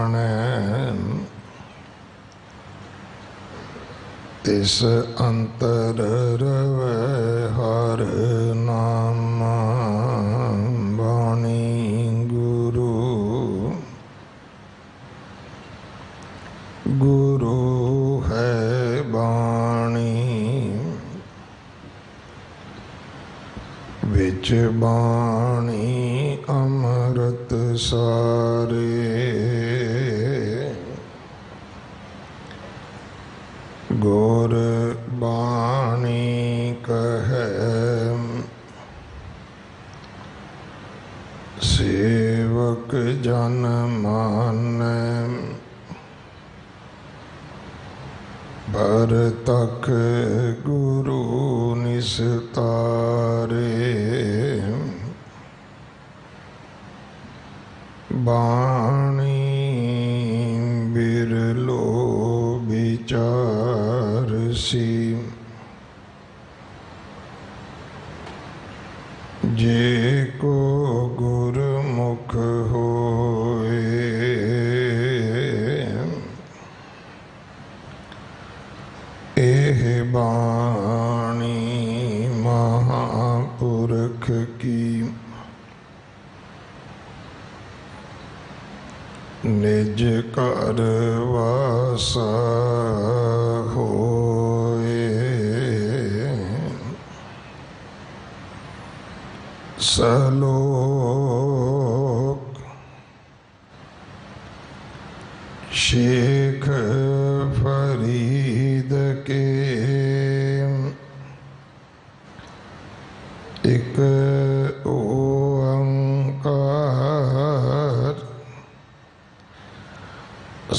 जाने तिस अंतर रवै हर नाम बाणी गुरु गुरु है बाणी विच बाणी अमृत सारे गुर बाणी कहे सेवक जन मानै भर तक गुरु निस्तारे बाणी बिरलो विचार सी जे को गुरमुख होए एह बाणी महापुरख की निज कर वासा होए सलोक शेख फरीद के एक ओंकार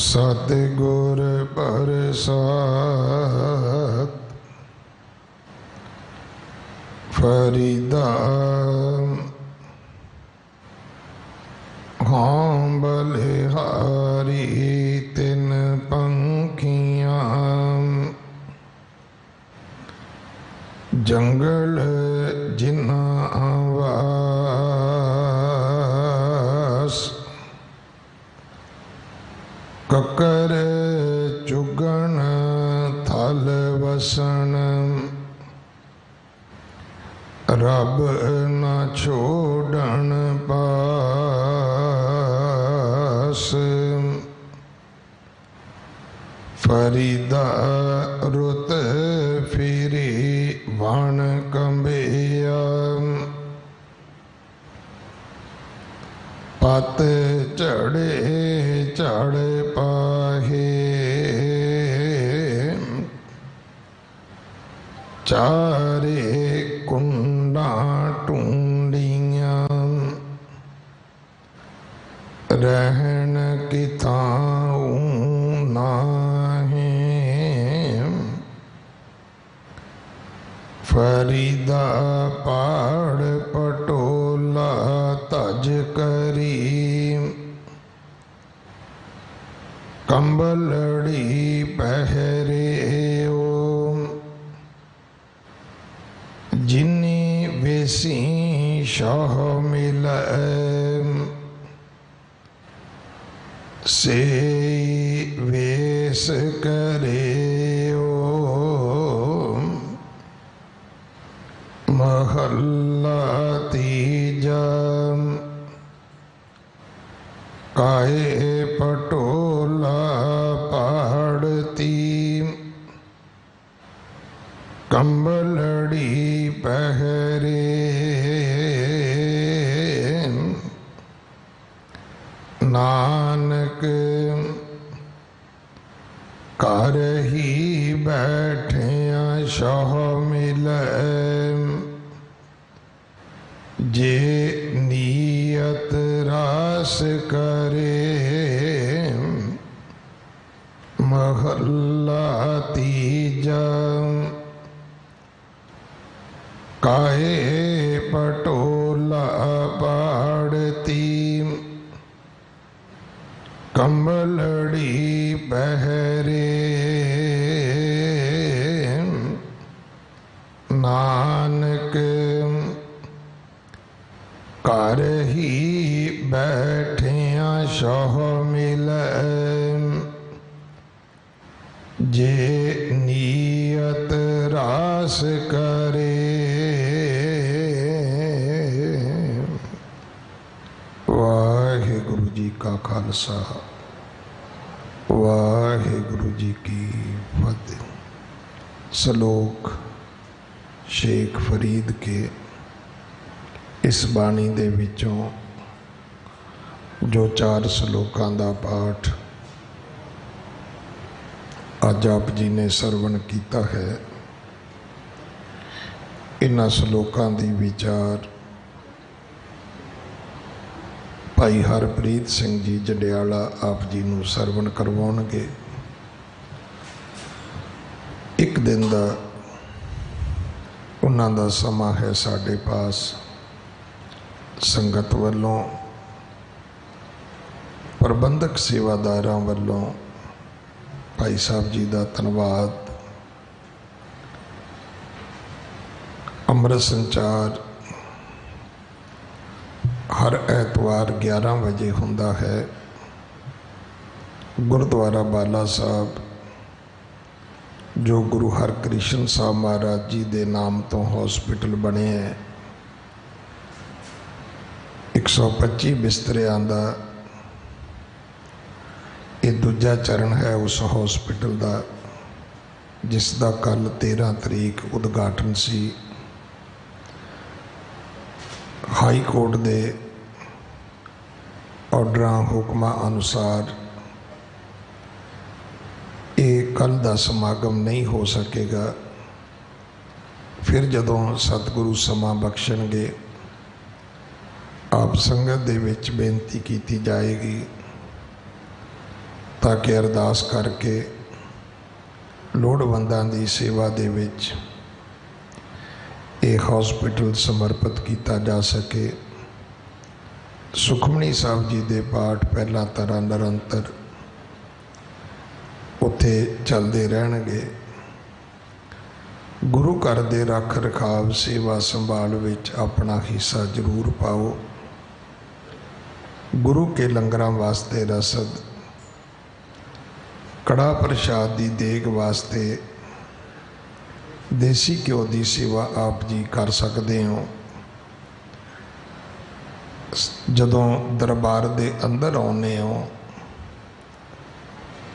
सतगुर प्रसाद फरीदा हाँ बलिहारी तिन पंखियां जंगल जिन्ना आवास ककर चुगन थल वसन रब न छोड़न पास फरीदा रुत फिरी वण कंबिया पत चढ़े चढ़ पाहे चारे कुंडा टूंडियां रहन किताऊं नाहे फरीदा पहाड़ पटोला तज करी कंबलड़ी पहरे जिन्नी वेसी शाह मिलै से वेश करे महल्ला तीजा काए पटोला पहाड़ती कंबलड़ी पहरे नानक कर ही बैठिया शाह मिलै जे नियत रास करे महल्ला तीजा काए पटोला पहाड़ती कंबलड़ी पहरे नानक कर ही बैठिया शाह मिलै वास करे। वाहिगुरु जी का खालसा, वाहिगुरु जी की फतेह। सलोक शेख फरीद के इस बाणी दे विचों जो 4 सलोकां दा पाठ अज आप जी ने सरवण किया है, इन्हां सलोकां दी विचार भाई हरप्रीत सिंह जी जडियाला आप जी नूं सरवण करवाउणगे। एक दिन दा उन्हां दा समा है साडे पास। संगत वल्लों, प्रबंधक सेवादारां वल्लों भाई साहब जी का धन्यवाद। अमृत संचार हर ऐतवार 11 बजे हुंदा है। गुरुद्वारा बाला साहब जो गुरु हरकृष्ण साहब महाराज जी के नाम तो हॉस्पिटल बने हैं, 125 बिस्तरियां का ये दूजा चरण है उस हॉस्पिटल का, जिसका कल 13 तरीक उद्घाटन सी। हाई कोर्ट के ऑर्डर हुक्मां अनुसार ये कल का समागम नहीं हो सकेगा। फिर जदों सतगुरु समा बख्शणगे आप संगत दे विच बेनती की जाएगी ताकि अरदास करके लोड़वंदां दी सेवा दे विच ये हॉस्पिटल समर्पित किया जा सके। सुखमनी साहब जी दे पाठ पहला तरह निरंतर उत्थे चलते रहणगे। गुरु घर दे रख रखाव सेवा संभाल विच अपना हिस्सा जरूर पाओ। गुरु के लंगरां वास्ते रसद, कड़ा प्रसाद की देग वास्ते देसी घ्यो की सेवा आप जी कर सकते हो। जदों दरबार दे अंदर आने हो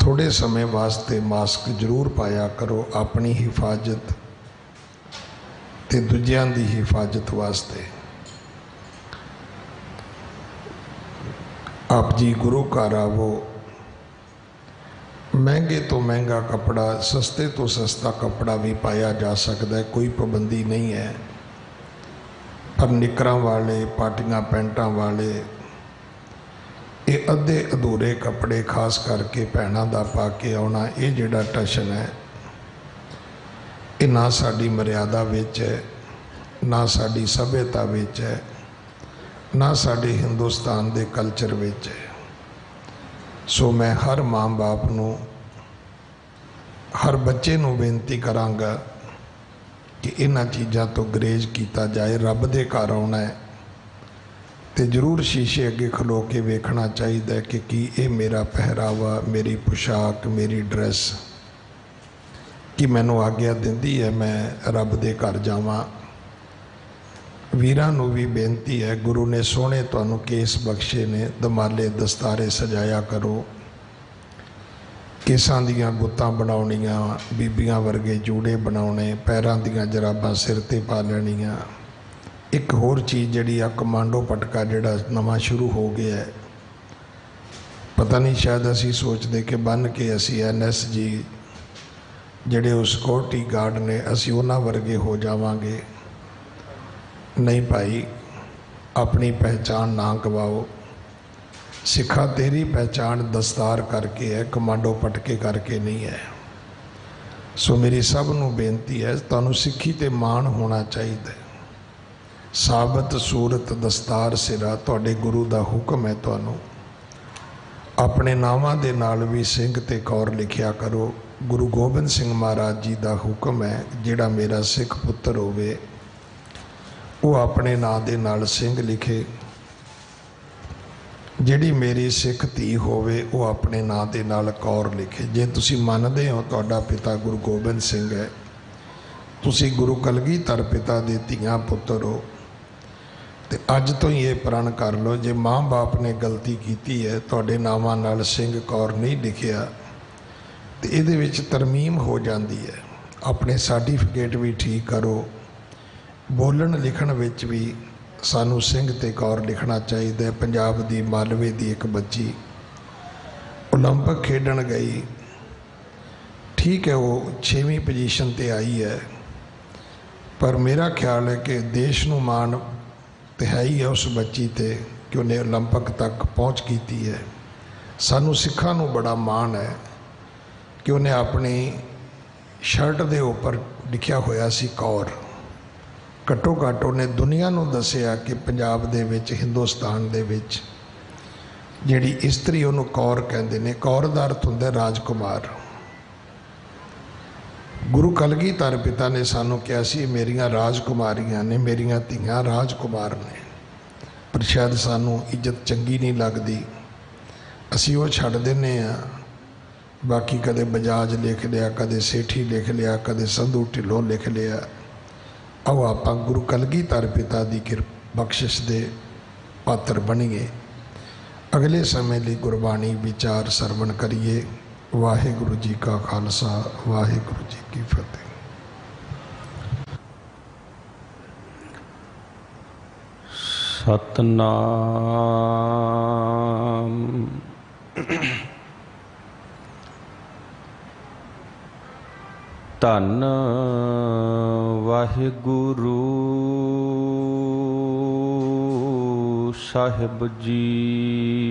थोड़े समय वास्ते मास्क जरूर पाया करो, अपनी हिफाजत ते दूजियां दी हिफाजत वास्ते। आप जी गुरु घर आवो। महंगे तो महंगा कपड़ा, सस्ते तो सस्ता कपड़ा भी पाया जा सकता है, कोई पाबंदी नहीं है। पर निकरां वाले, पाटियां पैंटां वाले, ये अद्धे अधूरे कपड़े खास करके भैणां दा पा के आउणा, ये जिहड़ा टशन है ये ना साडी मर्यादा विच है, ना साडी सभ्यता विच है, ना साडे हिंदुस्तान दे कल्चर विच है। सो मैं हर माँ बाप नूं, हर बच्चे नूं बेनती करांगा कि इन्हां चीज़ां तो गुरेज किया जाए। रब दे घर आउणा है तो जरूर शीशे अगे खलो के वेखना चाहिए कि ये मेरा पहरावा, मेरी पोशाक, मेरी ड्रैस कि मैनू आग्या दिंदी है मैं रब दे घर जावां। वीरां नूं भी बेनती है, गुरु ने सोहणे तुहानूं केस बख्शे ने, दमाले दस्तारे सजाया करो, केसां दीयां गुत्तां बनाउणियां, बीबियां वर्गे जूड़े बनाउणे, पैरां दीयां जराबां सिर ते पा लैणियां। एक होर चीज़ जिहड़ी आ कमांडो पटका जिहड़ा नवां शुरू हो गया है, पता नहीं शायद असी सोचते कि बन के असी NSG जिहड़े उस सिक्योरिटी गार्ड ने असी उन्हां वर्गे हो जावांगे। नहीं भाई, अपनी पहचान ना गवाओ। सिखा तेरी पहचान दस्तार करके है, कमांडो पटके करके नहीं है। सो मेरी सब नूं बेनती है, तुहानूं सिੱਖੀ ते माण होना चाहिए। साबत सूरत दस्तार सिरा तुहाडे गुरु का हुक्म है। तुहानूं अपने नावां दे नाल भी सिंह ते कौर लिखिया करो। गुरु गोबिंद सिंह महाराज जी का हुक्म है, जिहड़ा मेरा सिख पुत्र होवे वो अपने नां दे नाल सिंह लिखे, जिहड़ी मेरी सिख धी होवे वो अपने नां दे नाल कौर लिखे। जे तुसीं मनदे हो तुहाडा पिता गुरु गोबिंद सिंह है, तुसी गुरु कलगीधर पिता दे धीआं पुत्तर हो ते अज तो ही ये प्रण कर लो, जे माँ बाप ने गलती की है, तुहाडे नावां नाल ਸਿੰਘ कौर नहीं लिखिया तो ये तरमीम हो जाती है। अपने सर्टिफिकेट भी ठीक करो, बोलन लिखण विच भी सानू ਸਿੰਘ ते कौर लिखना चाहिए। पंजाब दी मालवे दी एक बच्ची ओलंपिक खेडन गई, ठीक है वो 6वीं पोजीशन ते आई है, पर मेरा ख्याल है कि देश नू माण तो है ही है उस बच्ची ते कि उन्हें ओलंपिक तक पहुँच की है। सानू सिखां नू बड़ा माण है कि उन्हें अपनी शर्ट के उपर लिखा होया सी कौर। घट्टो घट्ट उन्हें दुनिया नू दसिया कि पंजाब दे विच, हिंदुस्तान दे विच जिहड़ी इस्त्री उन्होंने कौर कहते हैं। कौर दा अर्थ हुंदा राजकुमार। गुरु कलगीधर पिता ने सानू कहा सी मेरियां राजकुमारियां ने, मेरियां धीआं राजकुमार ने, पर शायद सानू इज्जत चंगी नहीं लगती, असी वो छड्ड दिंदे आ। बाकी कदे बजाज लिख लिया, कदे सेठी लिख लिया, कदे संधू ढिल्लों लिख लिया। आओ आपां गुरु कलगीधर पिता की बख्शिश दे पात्र बनीए। अगले समय लिए गुरबाणी विचार सरवण करिए। वाहिगुरु जी का खालसा, वाहिगुरु जी की फतेह। सतनाम। धन वाहिगुरु साहिब जीओ।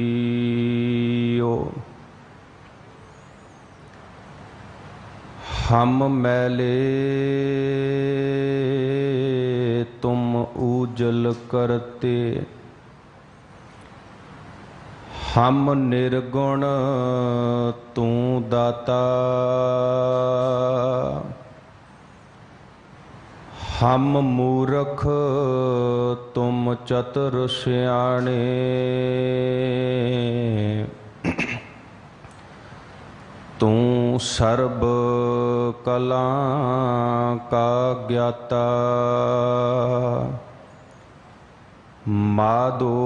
हम मैले तुम उजल करते, हम निर्गुण तू दाता, हम मूर्ख तुम चतुर सियाणे, तू सर्ब कला का ज्ञाता, माधो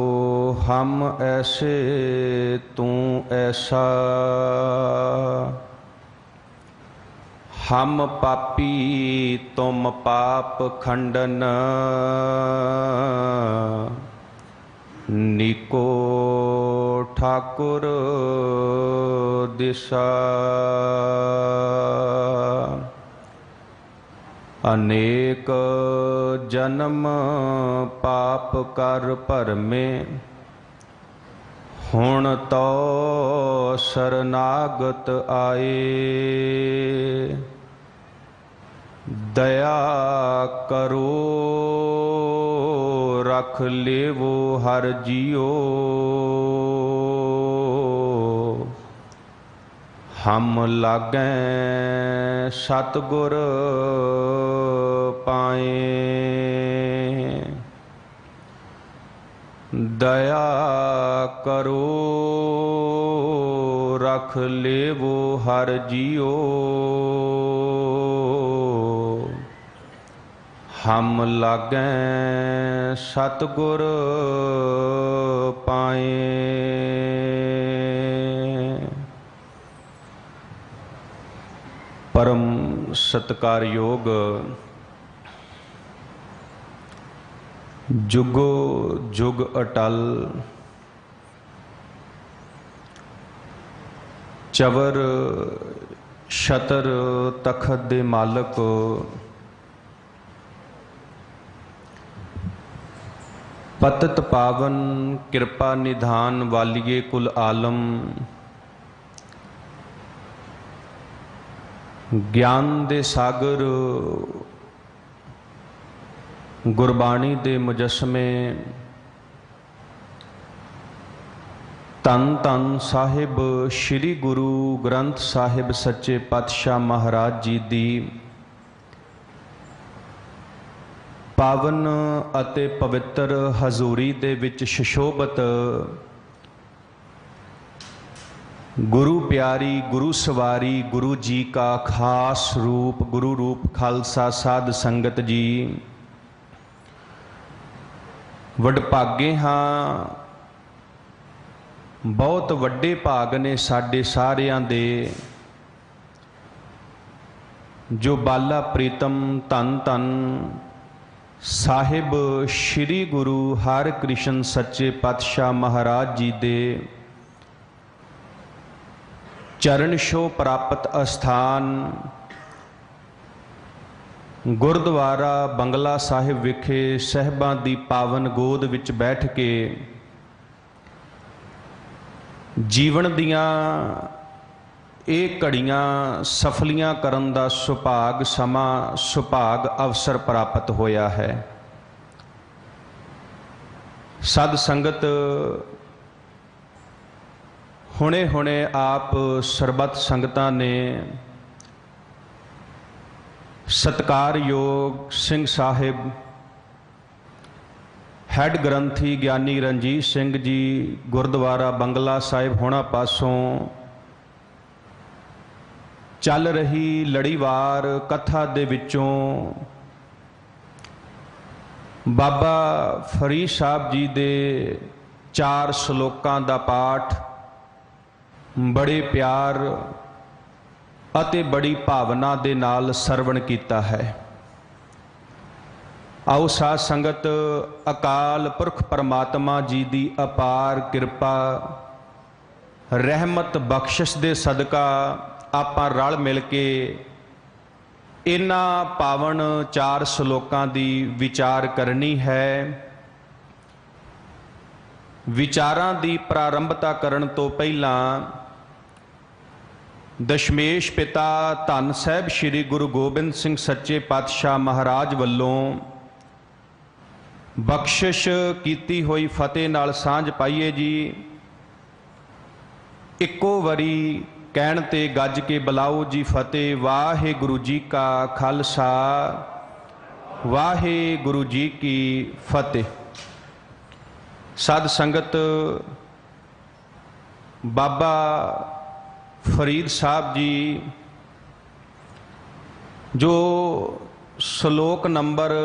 हम ऐसे तू ऐसा, हम पापी तुम पाप खंडन, निको ठाकुर दिशा, अनेक जन्म पाप कर भरमे, हुण तो शरनागत आए, दया करो रख लेवो हर जियो, हम लागैं सतगुर पाए, दया करो रख लेवो हर जियो, हम लागैं सतगुर पाए। परम सत्कारयोग जुगो जुग अटल चवर छतर तखत दे मालक, पतित पावन कृपा निधान वालिए कुल आलम, ज्ञान दे सागर गुरबाणी दे मुजस्मे, धन धन साहिब श्री गुरु ग्रंथ साहिब सच्चे पातशाह महाराज जी दी पावन अते पवित्र हजूरी दे विच सुशोभत गुरु प्यारी गुरु सवारी गुरु जी का खास रूप गुरु रूप खालसा साध संगत जी। वडभागे हाँ, बहुत वड्डे भाग ने साडे सारियां दे, जो बाला प्रीतम धन धन साहिब श्री गुरु हरकृष्ण सच्चे पातशाह महाराज जी दे चरण छो प्राप्त अस्थान गुरुद्वारा बंगला साहिब विखे सहबां दी पावन गोद विच बैठ के जीवन दियां ਇਹ ਘੜੀਆਂ ਸਫਲੀਆਂ ਕਰਨ ਦਾ ਸੁਭਾਗ ਸਮਾਂ ਸੁਭਾਗ ਅਵਸਰ ਪ੍ਰਾਪਤ ਹੋਇਆ ਹੈ। ਸਦ ਸੰਗਤ ਹੁਣੇ ਹੁਣੇ ਆਪ ਸਰਬੱਤ ਸੰਗਤਾਂ ਨੇ ਸਤਿਕਾਰਯੋਗ ਸਿੰਘ ਸਾਹਿਬ ਹੈਡ ਗ੍ਰੰਥੀ ਗਿਆਨੀ ਰਣਜੀਤ ਸਿੰਘ ਜੀ ਗੁਰਦੁਆਰਾ ਬੰਗਲਾ ਸਾਹਿਬ ਹੋਣਾ ਪਾਸੋਂ चल रही लड़ीवार कथा दे विचों बाबा फरीद साहब जी दे 4 श्लोकां दा पाठ बड़े प्यार अते बड़ी भावना दे नाल सरवण कीता है। आओ साध संगत अकाल पुरख परमात्मा जी दी अपार कृपा रहमत बख्शिश दे सदका ਆਪਾਂ ਰਲ ਮਿਲ ਕੇ ਇਹਨਾਂ ਪਾਵਨ 4 ਸ਼ਲੋਕਾਂ ਦੀ ਵਿਚਾਰ ਕਰਨੀ ਹੈ। ਵਿਚਾਰਾਂ ਦੀ ਪ੍ਰਾਰੰਭਤਾ ਕਰਨ ਤੋਂ ਪਹਿਲਾਂ ਦਸ਼ਮੇਸ਼ ਪਿਤਾ ਧੰਨ ਸਾਹਿਬ ਸ੍ਰੀ ਗੁਰੂ ਗੋਬਿੰਦ ਸਿੰਘ ਸੱਚੇ ਪਾਤਸ਼ਾਹ ਮਹਾਰਾਜ ਵੱਲੋਂ ਬਖਸ਼ਿਸ਼ ਕੀਤੀ ਹੋਈ ਫਤਿਹ ਨਾਲ ਸਾਂਝ ਪਾਈਏ ਜੀ। ਇੱਕੋ ਵਾਰੀ ਕਹਿਣ ਤੇ ਗੱਜ ਕੇ ਬੁਲਾਓ ਜੀ ਫਤਿਹ। ਵਾਹਿਗੁਰੂ ਜੀ ਕਾ ਖਾਲਸਾ ਵਾਹਿਗੁਰੂ ਜੀ ਕੀ ਫਤਿਹ। ਸਾਧ ਸੰਗਤ ਬਾਬਾ ਫਰੀਦ ਸਾਹਿਬ ਜੀ ਜੋ ਸ਼ਲੋਕ ਨੰਬਰ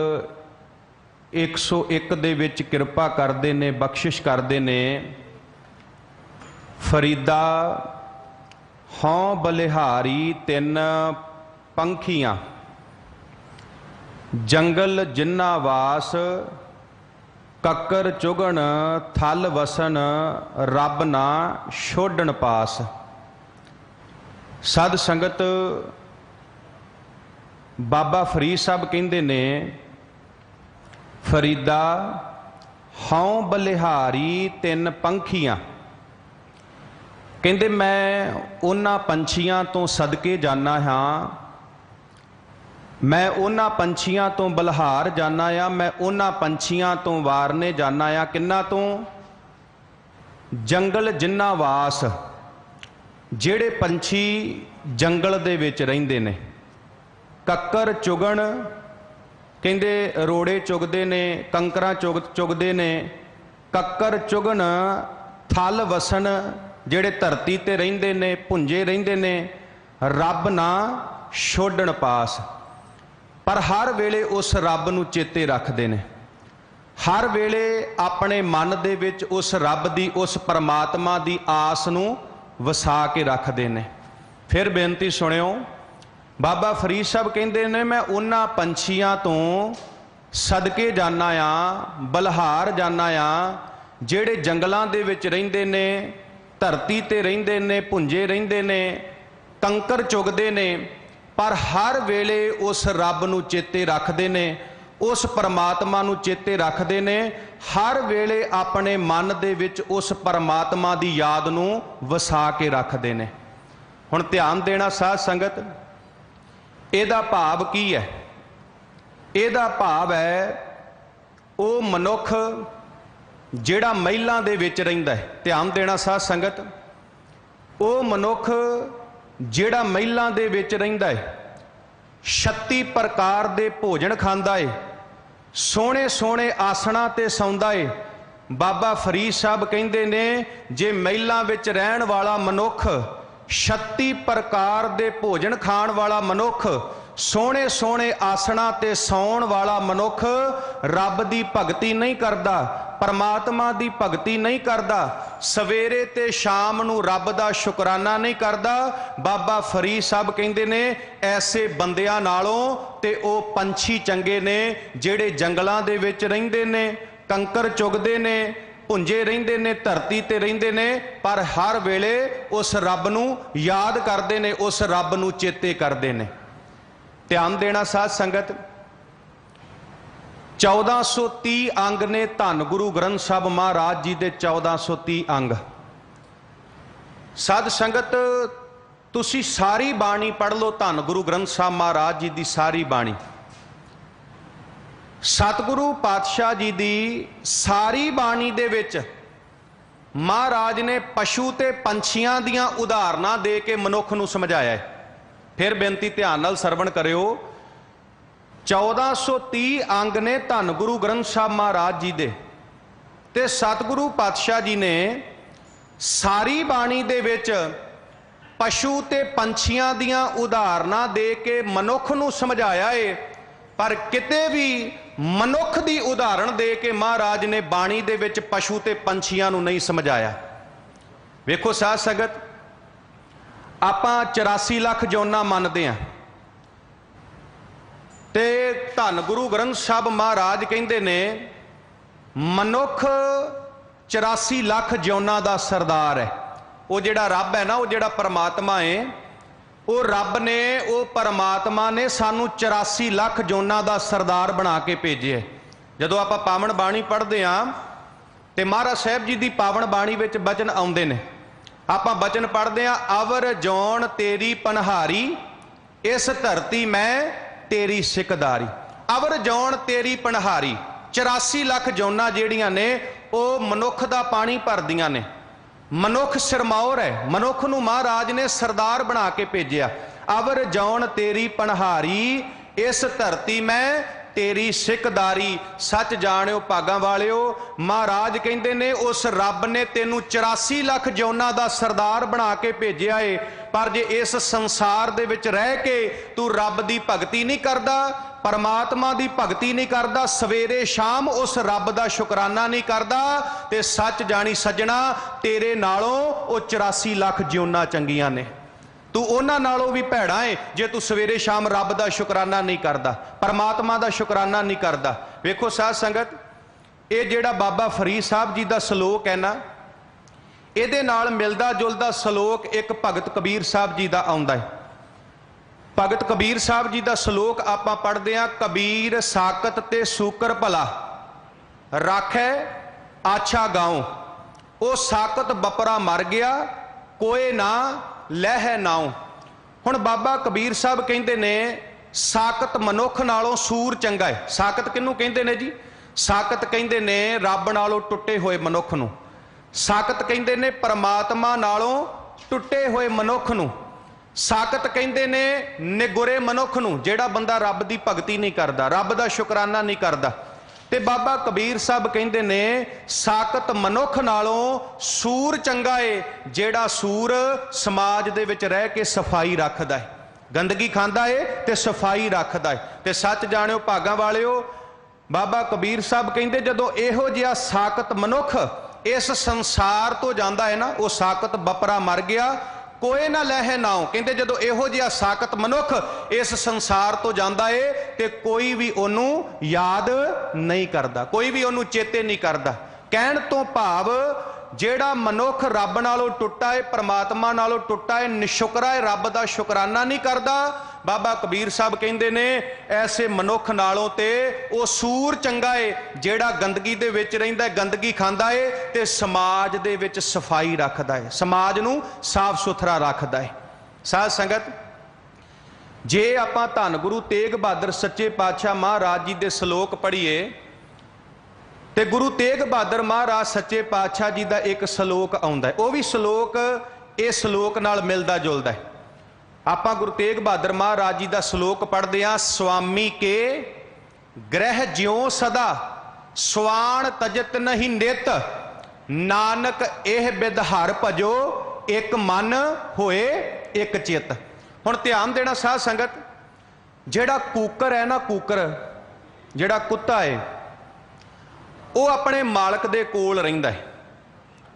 101 ਦੇ ਵਿੱਚ ਕਿਰਪਾ ਕਰਦੇ ਨੇ ਬਖਸ਼ਿਸ਼ ਕਰਦੇ ਨੇ। ਫਰੀਦਾ हों बलिहारी 3 पंखियां जंगल जिन्ना वास कक्कर चुगण थल वसन रब ना छोड़न पास। साध संगत बाबा फरीद साहब कहते ने फरीदा हों बलिहारी 3 पंखियां ਕਹਿੰਦੇ ਮੈਂ ਉਹਨਾਂ ਪੰਛੀਆਂ ਤੋਂ ਸਦਕੇ ਜਾਣਾ ਹਾਂ, ਮੈਂ ਉਹਨਾਂ ਪੰਛੀਆਂ ਤੋਂ ਬਲਹਾਰ ਜਾਣਾ ਆ, ਮੈਂ ਉਹਨਾਂ ਪੰਛੀਆਂ ਤੋਂ ਵਾਰਨੇ ਜਾਣਾ ਆ। ਕਿੰਨਾ ਤੋਂ? ਜੰਗਲ ਜਿੰਨਾ ਵਾਸ, ਜਿਹੜੇ ਪੰਛੀ ਜੰਗਲ ਦੇ ਵਿੱਚ ਰਹਿੰਦੇ ਨੇ। ਕੱਕਰ ਚੁਗਣ ਕਹਿੰਦੇ ਰੋੜੇ ਚੁਗਦੇ ਨੇ, ਕੰਕਰਾਂ ਚੁਗਦੇ ਨੇ। ਕੱਕਰ ਚੁਗਣ ਥਲ ਵਸਣ ਜਿਹੜੇ ਧਰਤੀ ਤੇ ਰਹਿੰਦੇ ਨੇ, ਭੁੰਜੇ ਰਹਿੰਦੇ ਨੇ। ਰੱਬ ਨਾ ਛੋੜਨ ਪਾਸ, ਪਰ ਹਰ ਵੇਲੇ ਉਸ ਰੱਬ ਨੂੰ ਚੇਤੇ ਰੱਖਦੇ ਨੇ। ਹਰ ਵੇਲੇ ਆਪਣੇ ਮਨ ਦੇ ਵਿੱਚ ਉਸ ਰੱਬ ਦੀ, ਉਸ ਪਰਮਾਤਮਾ ਦੀ ਆਸ ਨੂੰ ਵਸਾ ਕੇ ਰੱਖਦੇ ਨੇ। ਫਿਰ ਬੇਨਤੀ ਸੁਣਿਓ, ਬਾਬਾ ਫਰੀਦ ਸਾਹਿਬ ਕਹਿੰਦੇ ਨੇ ਮੈਂ ਉਹਨਾਂ ਪੰਛੀਆਂ ਤੋਂ ਸਦਕੇ ਜਾਣਾ ਆ, ਬਲਹਾਰ ਜਾਣਾ ਆ, ਜਿਹੜੇ ਜੰਗਲਾਂ ਦੇ ਵਿੱਚ ਰਹਿੰਦੇ ਨੇ, ਧਰਤੀ ਤੇ ਰਹਿੰਦੇ ਨੇ, ਭੁੰਜੇ ਰਹਿੰਦੇ ਨੇ, ਕੰਕਰ ਚੁਗਦੇ ਨੇ, ਪਰ ਹਰ ਵੇਲੇ ਉਸ ਰੱਬ ਨੂੰ ਚੇਤੇ ਰੱਖਦੇ ਨੇ, ਉਸ ਪਰਮਾਤਮਾ ਨੂੰ ਚੇਤੇ ਰੱਖਦੇ ਨੇ। ਹਰ ਵੇਲੇ ਆਪਣੇ ਮਨ ਦੇ ਵਿੱਚ ਉਸ ਪਰਮਾਤਮਾ ਦੀ ਯਾਦ ਨੂੰ ਵਸਾ ਕੇ ਰੱਖਦੇ ਨੇ। ਹੁਣ ਧਿਆਨ ਦੇਣਾ ਸਾਧ ਸੰਗਤ, ਇਹਦਾ ਭਾਵ ਕੀ ਹੈ? ਇਹਦਾ ਭਾਵ ਹੈ ਉਹ ਮਨੁੱਖ ਜਿਹੜਾ ਮਹਿਲਾਂ ਦੇ ਵਿੱਚ ਰਹਿੰਦਾ ਹੈ। ਧਿਆਨ ਦੇਣਾ ਸਾਧ ਸੰਗਤ, ਉਹ ਮਨੁੱਖ ਜਿਹੜਾ ਮਹਿਲਾਂ ਦੇ ਵਿੱਚ ਰਹਿੰਦਾ ਹੈ, 36 ਪ੍ਰਕਾਰ ਦੇ ਭੋਜਨ ਖਾਂਦਾ ਹੈ, ਸੋਹਣੇ ਸੋਹਣੇ ਆਸਣਾਂ ਤੇ ਸੌਂਦਾ ਹੈ, बाबा फरीद साहब कहते ने जे महिलां विच रहण वाला मनुख 36 प्रकार दे भोजन खाण वाला मनुख सोहणे सोहणे आसना ते सौण वाला मनुख रब दी भगती नहीं करदा, परमात्मा दी भगती नहीं करदा, सवेरे ते शाम नूं रब दा शुकराना नहीं करदा, बाबा फरीद साहब कहंदे ने ऐसे बंदियां नालों ते ओ पंछी चंगे ने जिहड़े जंगलां दे विच रहिंदे ने, कंकर चुगदे ने, भुंजे रहिंदे ने, धरती ते रहिंदे ने, पर हर वेले उस रब नूं याद करदे ने, उस रब नूं चेते करदे ने। ध्यान देना साध संगत, 1430 अंग ने धन गुरु ग्रंथ साहब महाराज जी दे 1430 अंग। साध संगत तुसी सारी बाणी पढ़ लो, धन गुरु ग्रंथ साहब महाराज जी दी सारी बाणी। सतगुरु पातशाह जी दी सारी बाणी दे विच महाराज ने पशु ते पंछियां दियां उदाहरणां दे के मनुख नूं समझाया है। फिर बेनती ध्यान नाल सरवण करियो, 1430 अंग ने धन गुरु ग्रंथ साहब महाराज जी दे, ते सतगुरु पातशाह जी ने सारी बाणी दे विच पशु ते पंछियां दियां उदाहरणां दे के मनुख नूं समझाया है, पर किते भी मनुख दी उदाहरण दे के महाराज ने बाणी दे विच पशु ते पंछियां नूं नहीं समझाया। वेखो साध संगत, आपां 84 लाख जोना मनदे हां, ते धन गुरु ग्रंथ साहब महाराज कहंदे ने मनुख 84 लाख जोना दा सरदार है। वो जिहड़ा रब है ना, वो जिहड़ा परमात्मा है, वो रब ने, वो परमात्मा ने सानू 84 लाख जोना दा सरदार बना के भेजे। जदों आपां पावन बाणी पढ़दे हां ते महाराज साहब जी दी पावन बाणी विच बचन आउंदे ने, आपां बचन पढ़दे हां, अवर जौन तेरी पनहारी इस धरती मैं तेरी सिकदारी। अवर जौन तेरी पनहारी, 84 लाख जोना जिहड़ियां ने वो मनुख दा पानी भरदियां ने। मनुख सिरमौर है, मनुख नूं महाराज ने सरदार बना के भेजिया। अवर जौन तेरी पनहारी इस धरती मैं तेरी सिकदारी। सच जाणियो भागां वालियो, महाराज कहंदे ने उस रब ने तेनू 84 लाख जोना दा सरदार बना के भेजिया है, पर जे इस संसार दे विच रह के तू रब दी भगती नहीं करदा, परमात्मा दी भगती नहीं करदा, सवेरे शाम उस रब दा शुकराना नहीं करदा, ते सच जानी सज्जणा तेरे नालों वो 84 लाख जोना चंगियां ने। तू उन्हां नालों भी भैड़ा है जे तू सवेरे शाम रब दा शुकराना नहीं करदा, परमात्मा दा शुकराना नहीं करदा। वेखो साध संगत, ये जिहड़ा बाबा फरीद साहब जी दा सलोक है ना, इहदे नाल मिलदा जुलदा सलोक एक भगत कबीर साहब जी दा आउंदा है। भगत कबीर साहब जी दा सलोक आपां पढ़दे हां, कबीर साकत ते सूकर भला राखै आछा गाँव, ओ साकत बपरा मर गया कोई ना लह नाओ। हुण बाबा कबीर साहब कहंदे ने साकत मनुख नालों सूर चंगा है। साकत किहनूं कहंदे ने जी? साकत कहंदे ने रब नालों टुटे होए मनुख नूं। साकत कहंदे ने परमात्मा नालों टुटे होए मनुख नूं। साकत कहंदे ने निगुरे मनुख नूं, जिहड़ा बंदा रब दी भगती नहीं करदा, रब दा शुकराना नहीं करदा। ते बाबा कबीर साहब कहंदे ने साकत मनुख नालों सूर चंगा है, जिहड़ा सूर समाज दे विच रह के सफाई रखदा है, गंदगी खांदा है ते सफाई रखदा है। ते सच जाणियो भागां वालियो, बाबा कबीर साहब कहंदे जदों इहो जिहा साकत मनुख इस संसार तो जांदा है ना, वो साकत बपरा मर गया कोई ना लह नाओ। कहंदे जदों इहो जिहा साकत मनुख इस संसार तो जांदा है ते कोई भी उहनूं याद नहीं करदा, कोई भी उहनूं चेते नहीं करदा। कहण तो भाव जिहड़ा मनुख रब नालों टुटा है, परमात्मा नालों टुटा है, निशुकरा है, रब दा शुकराना नहीं करदा। बाबा कबीर साहब कहंदे ने ऐसे मनुख नालों ते वो सूर चंगा है, जिहड़ा गंदगी दे विच रहिंदा है, गंदगी खांदा है ते समाज दे विच सफाई रखदा है, समाज नूं साफ सुथरा रखदा है। साध संगत, जे आपां धन गुरु तेग बहादुर सच्चे पातशाह महाराज जी दे सलोक पढ़ीए ते गुरु तेग बहादुर महाराज सच्चे पातशाह जी दा एक सलोक आउंदा है, वो भी सलोक इस सलोक नाल मिलदा जुलदा है। आपां गुरु तेग बहादुर महाराज जी दा सलोक पढ़दे हां, स्वामी के ग्रह ज्यों सदा स्वाण तजत नहीं नित, नानक एह बिद हर भजो, एक मन होए एक चित। हुण ध्यान देना साध संगत, जिहड़ा कूकर है ना, कूकर जिहड़ा कुत्ता है वो अपने मालक दे कोल रहिंदा है,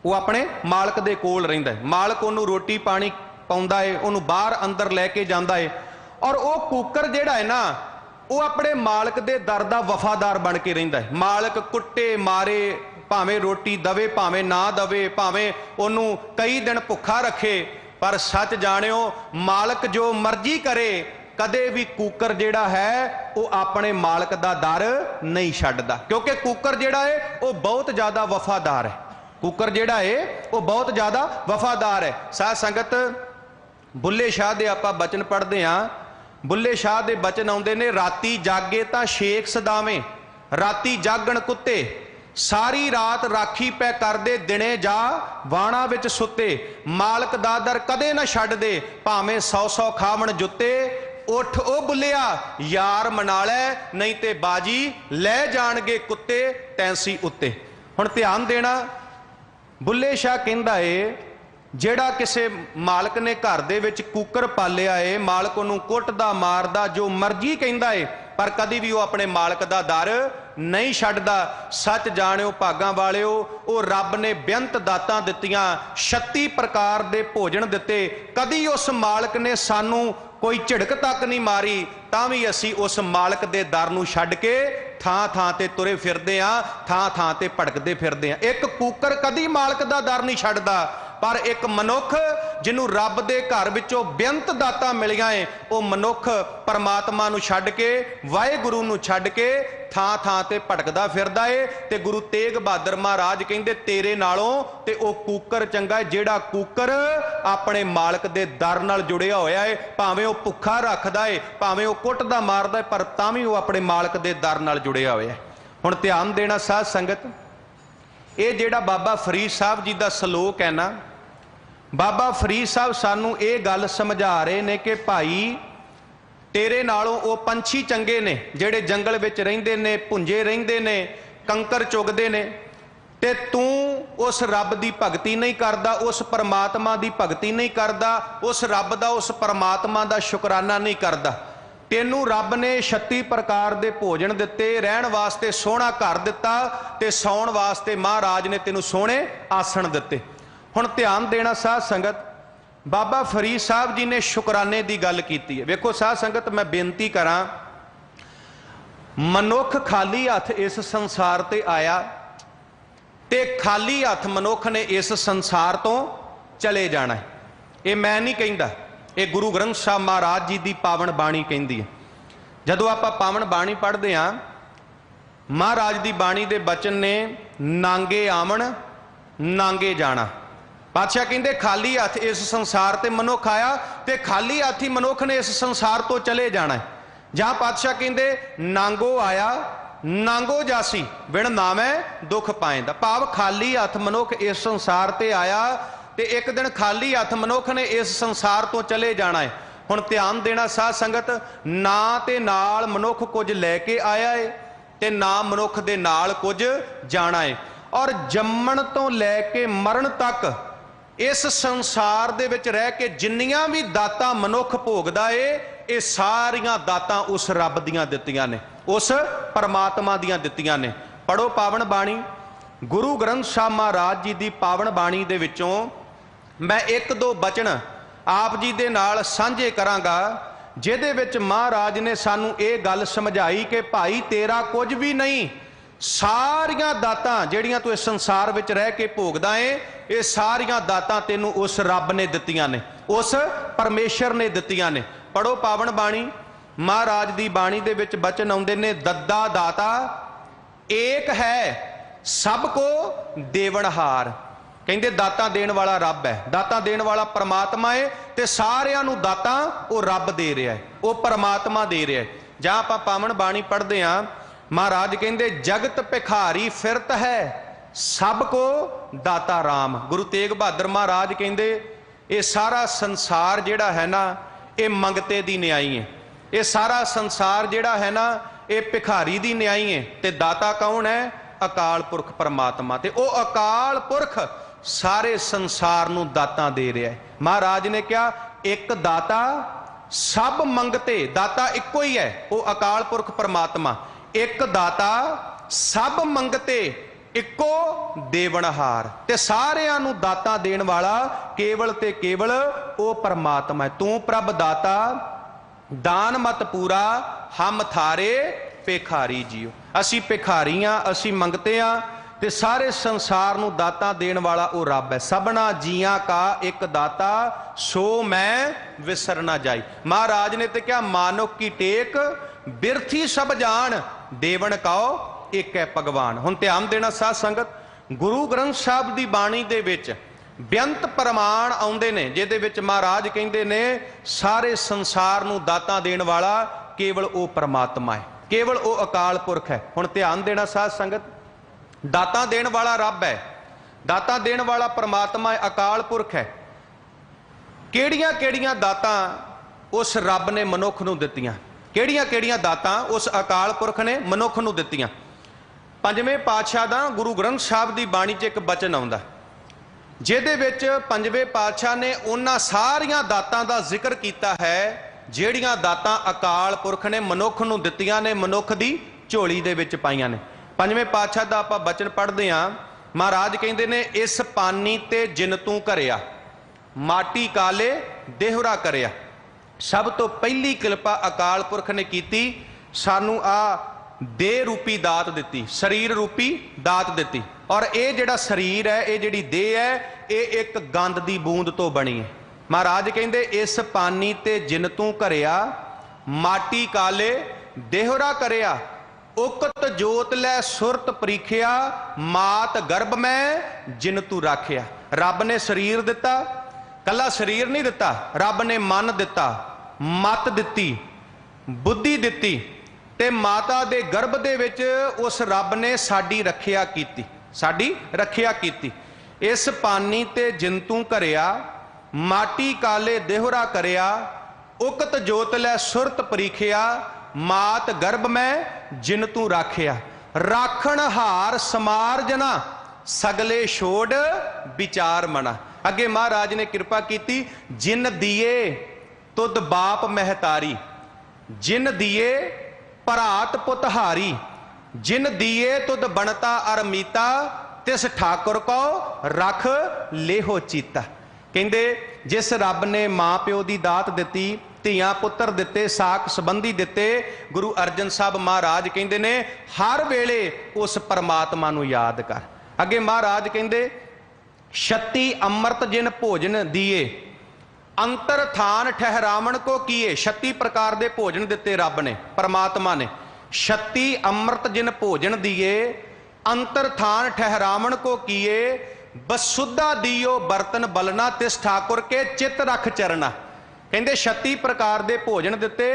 वो अपने मालक दे कोल रहिंदा है। मालक उहनूं रोटी पानी पाउंदा है, उहनूं बाहर अंदर लैके जांदा है, और वो कूकर जिहड़ा है ना वो अपने मालक दे दर दा वफादार बन के रहिंदा है। मालक कुट्टे मारे, भावें रोटी दवे भावें ना दवे, भावें उहनूं कई दिन भुखा रखे, पर सच जाणिओ मालक जो मर्जी करे, कदे भी कूकर जिहड़ा है वो अपने मालक दा दर नहीं छड्डदा, क्योंकि कूकर जिहड़ा है वो बहुत ज़्यादा वफादार है। कूकर जिहड़ा है वो बहुत ज़्यादा वफादार है। साध संगत बुल्ले शाह दे आपां बचन पढ़दे हां, बुल्ले शाह दे बचन आउंदे ने, राती जागे तां शेख सदावें, राती जागण कुत्ते, सारी रात राखी पै करदे, दिने जा वाणा विच सुत्ते, मालक दा दर कदे ना छड्ड दे, भावें 100 खावण जुत्ते, उठ ओ बुल्लिया यार मना लै, नहीं ते बाजी लै जाणगे कुत्ते तैंसी उत्ते। हुण ध्यान देना, बुल्ले शाह कहंदा है ਜਿਹੜਾ ਕਿਸੇ मालक ने घर दे विच कूकर पालिया है, मालक उहनूं कुੱਟਦਾ मारदा जो मर्जी कहंदा है, पर कदी भी वो अपने मालक दा दर नहीं छड्डदा। सच जाणिओ भागां वालिओ, वो रब ने बेअंत दातां दित्तियां, 36 प्रकार दे भोजन दित्ते, कदी उस मालक ने सानू कोई झिड़क तक नहीं मारी, तां भी असीं उस मालक दे दर नूं छड्ड के थां थां ते तुरे फिरदे आ, थां थां ते भटकदे फिरदे आ। एक कूकर कदी मालक दा दर नहीं छड्डदा, पर एक मनुख जिन्हों रब दे घर विचों बेअंत दातां मिलियां है, वो मनुख परमात्मा नूं छड्ड के, वाहिगुरू नूं छड्ड के थां थां ते भटकदा फिरदा है। ते गुरु तेग बहादुर महाराज कहंदे तेरे नालों ते वो कूकर चंगा है जिहड़ा कूकर अपने मालक दे दर नाल जुड़िया होया है। भावें वो भुखा रखदा है, भावें वो कुੱਟਦਾ मारदा है, पर तां भी वो अपने मालक दे दर नाल जुड़िया होया है। हुण ध्यान देना साध संगत, ये जिहड़ा बाबा फरीद साहब जी दा सलोक है ना, बाबा फरीद साहब सानू ये गल समझा रहे ने कि भाई तेरे नालों वो पंछी चंगे ने जेड़े जंगल विच रहिंदे ने, भुंजे रहिंदे ने, कंकर चुगदे ने, ते तू उस रब दी भगती नहीं करदा, उस परमात्मा दी भगती नहीं करदा, उस रब दा उस परमात्मा दा शुकराना नहीं करदा। तेनू रब ने 36 प्रकार दे भोजन दिते, रहन वास्ते सोहना घर दिता, ते सौण वास्ते महाराज ने तेनू सोहणे आसन दिते। हुण ध्यान देना साध संगत, बाबा फरीद साहब जी ने शुकराने की गल की है। वेखो साध संगत, मैं बेनती करा, मनुख खाली हथ इस संसार ते आया ते खाली हथ मनुख ने इस संसार तो चले जाना है। ये मैं नहीं कहंदा, ये गुरु ग्रंथ साहब महाराज जी की पावन बाणी कहती है। जदों आपां पावन बाणी पढ़ते हाँ, महाराज की बाणी के बचन ने, नांगे आवन नांगे जाना। पातशाह कहते खाली हथ इस संसार ते मनुख आया ते खाली हथ ही मनुख ने इस संसार तो चले जाना है। जहां पातशाह कहते नांगो आया नांगो जासी, बिन नामै दुख पाएंदा, भाव खाली हथ मनुख इस संसार ते आया ते एक दिन खाली हथ मनुख ने इस संसार तो चले जाना है। हुण ध्यान देना साध संगत, ना ते नाल मनुख कुछ लैके आया है ते ना मनुख दे नाल कुछ जाना है। और जम्मण तो लैके मरण तक इस संसार दे विच रह के जिन्नियां भी दातां मनुख भोगदा है, ये सारियां दातां उस रब दियां दित्तियां ने, उस परमात्मा दियां दित्तियां ने। पढ़ो पावन बाणी, गुरु ग्रंथ साहब महाराज जी की पावन बाणी दे विचों मैं एक दो बचन आप जी दे नाल सांझे करांगा, जिहदे विच महाराज ने सानू ये गल समझाई कि भाई तेरा कुछ भी नहीं, सारियां दातां जिहड़ियां तू इस संसार विच रह के भोगदा है, ये सारियां दातां तेनू उस रब ने दित्तियां ने, उस परमेश्वर ने दित्तियां ने। पढ़ो पावन बाणी, महाराज दी बाणी दे विच बचन आउंदे ने, दद्दा दाता एक है सबको देवनहार। कहंदे दाता देण वाला रब है, दाता देण वाला परमात्मा है, ते सारियां नू दाता वो रब दे रहा है, वो परमात्मा दे रहा है। जहां आपां पावन बाणी पढ़दे हां, महाराज कहंदे जगत भिखारी फिरत है सबको दाता राम। गुरु तेग बहादुर महाराज कहंदे ये सारा संसार जिहड़ा है ना, ये मंगते दी न्याई है, ये सारा संसार जिहड़ा है ना, ये भिखारी दी न्याई है, ते दाता कौन है? अकाल पुरख परमात्मा। ते वो अकाल पुरख सारे संसार नूं दातां दे रहा है। महाराज ने क्या, एक दाता सब मंगते, दाता इक्को ही है, वो अकाल पुरख परमात्मा। एक दाता सब मंगते, इक्को देवनहार। ते सारियां नूं दाता देण वाला केवल ते केवल वो परमात्मा है। तू प्रभ दाता दान मत पूरा, हम थारे भिखारी जीओ। असी भिखारी हाँ, असी मंगते हाँ, ते सारे संसार नूं दाता देण वाला वो रब है। सबना जियां का एक दाता, सो मैं विसर ना जाई। महाराज ने तो क्या, मानुक की टेक बिरथी सब जान, देवन कहो एक है भगवान। हुण ध्यान देना साध संगत, गुरु ग्रंथ साहिब दी बाणी दे विच बेअंत प्रमाण आउंदे ने, जिहदे विच महाराज कहिंदे ने सारे संसार नूं दाता देण वाला केवल वो परमात्मा है, केवल वो अकाल पुरख है। हुण ध्यान देना साध संगत, दाता देण वाला रब है, दाता देण वाला परमात्मा है, अकाल पुरख है। किहड़ियां किहड़ियां दातां उस रब ने मनुख नूं दित्तियां, किहड़ियां किहड़ियां दातां उस अकाल पुरख ने मनुख नूं दित्तियां। पंजवें पातशाह दा गुरु ग्रंथ साहिब दी बाणी 'च एक बचन आउंदा, जिहदे विच पंजवें पातशाह ने उन्हां सारियां दातां दा जिक्र कीता है जिहड़ियां दातां अकाल पुरख ने मनुख नूं दित्तियां ने, मनुख दी झोली दे विच पाईयां ने। पंजवें पातशाह दा आपां बचन पढ़दे हां। महाराज कहिंदे ने, इस पानी ते जिन तूं घरिया, माटी काले देहुरा करिया। सब तो पहली किरपा अकाल पुरख ने कीती, सानू आ देह रूपी दात दिती, शरीर रूपी दात दिती। और ये जिहड़ा शरीर है, ये जिहड़ी देह है, ये एक गंद दी बूंद तो बनी है। महाराज कहिंदे, इस पानी ते जिन तूं घरिया, माटी काले देहुरा करिया, उकत जोत लै सुरत परीखिया, मात गर्भ में जिन तू राखिया। रब ने शरीर दिता, कला शरीर नहीं दिता, रब ने मन दिता, मत दिती, बुद्धि दिती, ते माता दे गर्भ दे विच उस रब ने साडी रखिया कीती, साडी रखिया कीती। इस पानी ते जिन तूं घरिया, माटी काले देहुरा करिया, उकत जोत लै सुरत परीखिया, मात गर्भ में जिन तू राखिया। राखण हार समार जना, सगले छोड़ विचार मना। अगे महाराज ने कृपा की, जिन दिए तुद बाप महतारी, जिन दिए भरात पुत हारी, जिन दिए तुद बनता अरमीता, तिस ठाकुर को रख लेहो चीता। कहंदे जिस रब ने मां प्यो की दात दिती, ਧੀਆਂ पुत्र दिते, साक संबंधी दिते, गुरु अर्जन साहब महाराज कहंदे ने हर वेले उस परमात्मा नूं याद कर। अगे महाराज कहंदे, 36 अमृत जिन भोजन दिए, अंतर थान ठहरावण को किए। 36 प्रकार के भोजन दिते रब ने, परमात्मा ने। 36 अमृत जिन भोजन दिए, अंतर थान ठहरावण को किए, बसुद्धा दियो बर्तन बलना, तिस ठाकुर के चित रख चरना। कहंदे 36 प्रकार के भोजन दिते,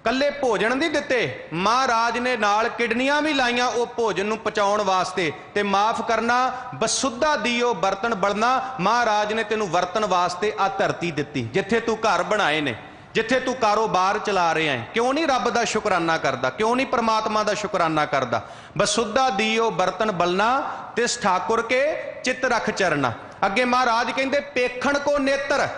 कल्ले भोजन नहीं दिते, महाराज ने नाल किडनियां भी लाइया वो भोजन नूं पचाउण वास्ते। ते माफ करना, बसुद्धा दियो बर्तन बलना, महाराज ने तेनू वरतन वास्ते आ धरती दिती, जिथे तू घर बनाए ने, जिथे तू कारोबार चला रहे हैं। क्यों नहीं रब का शुकराना करदा, क्यों नहीं परमात्मा का शुकराना करदा। बसुद्धा दियो बर्तन बलना, तिस ठाकुर के चित रख चरना। अगे महाराज कहंदे, पेखण को नेत्र,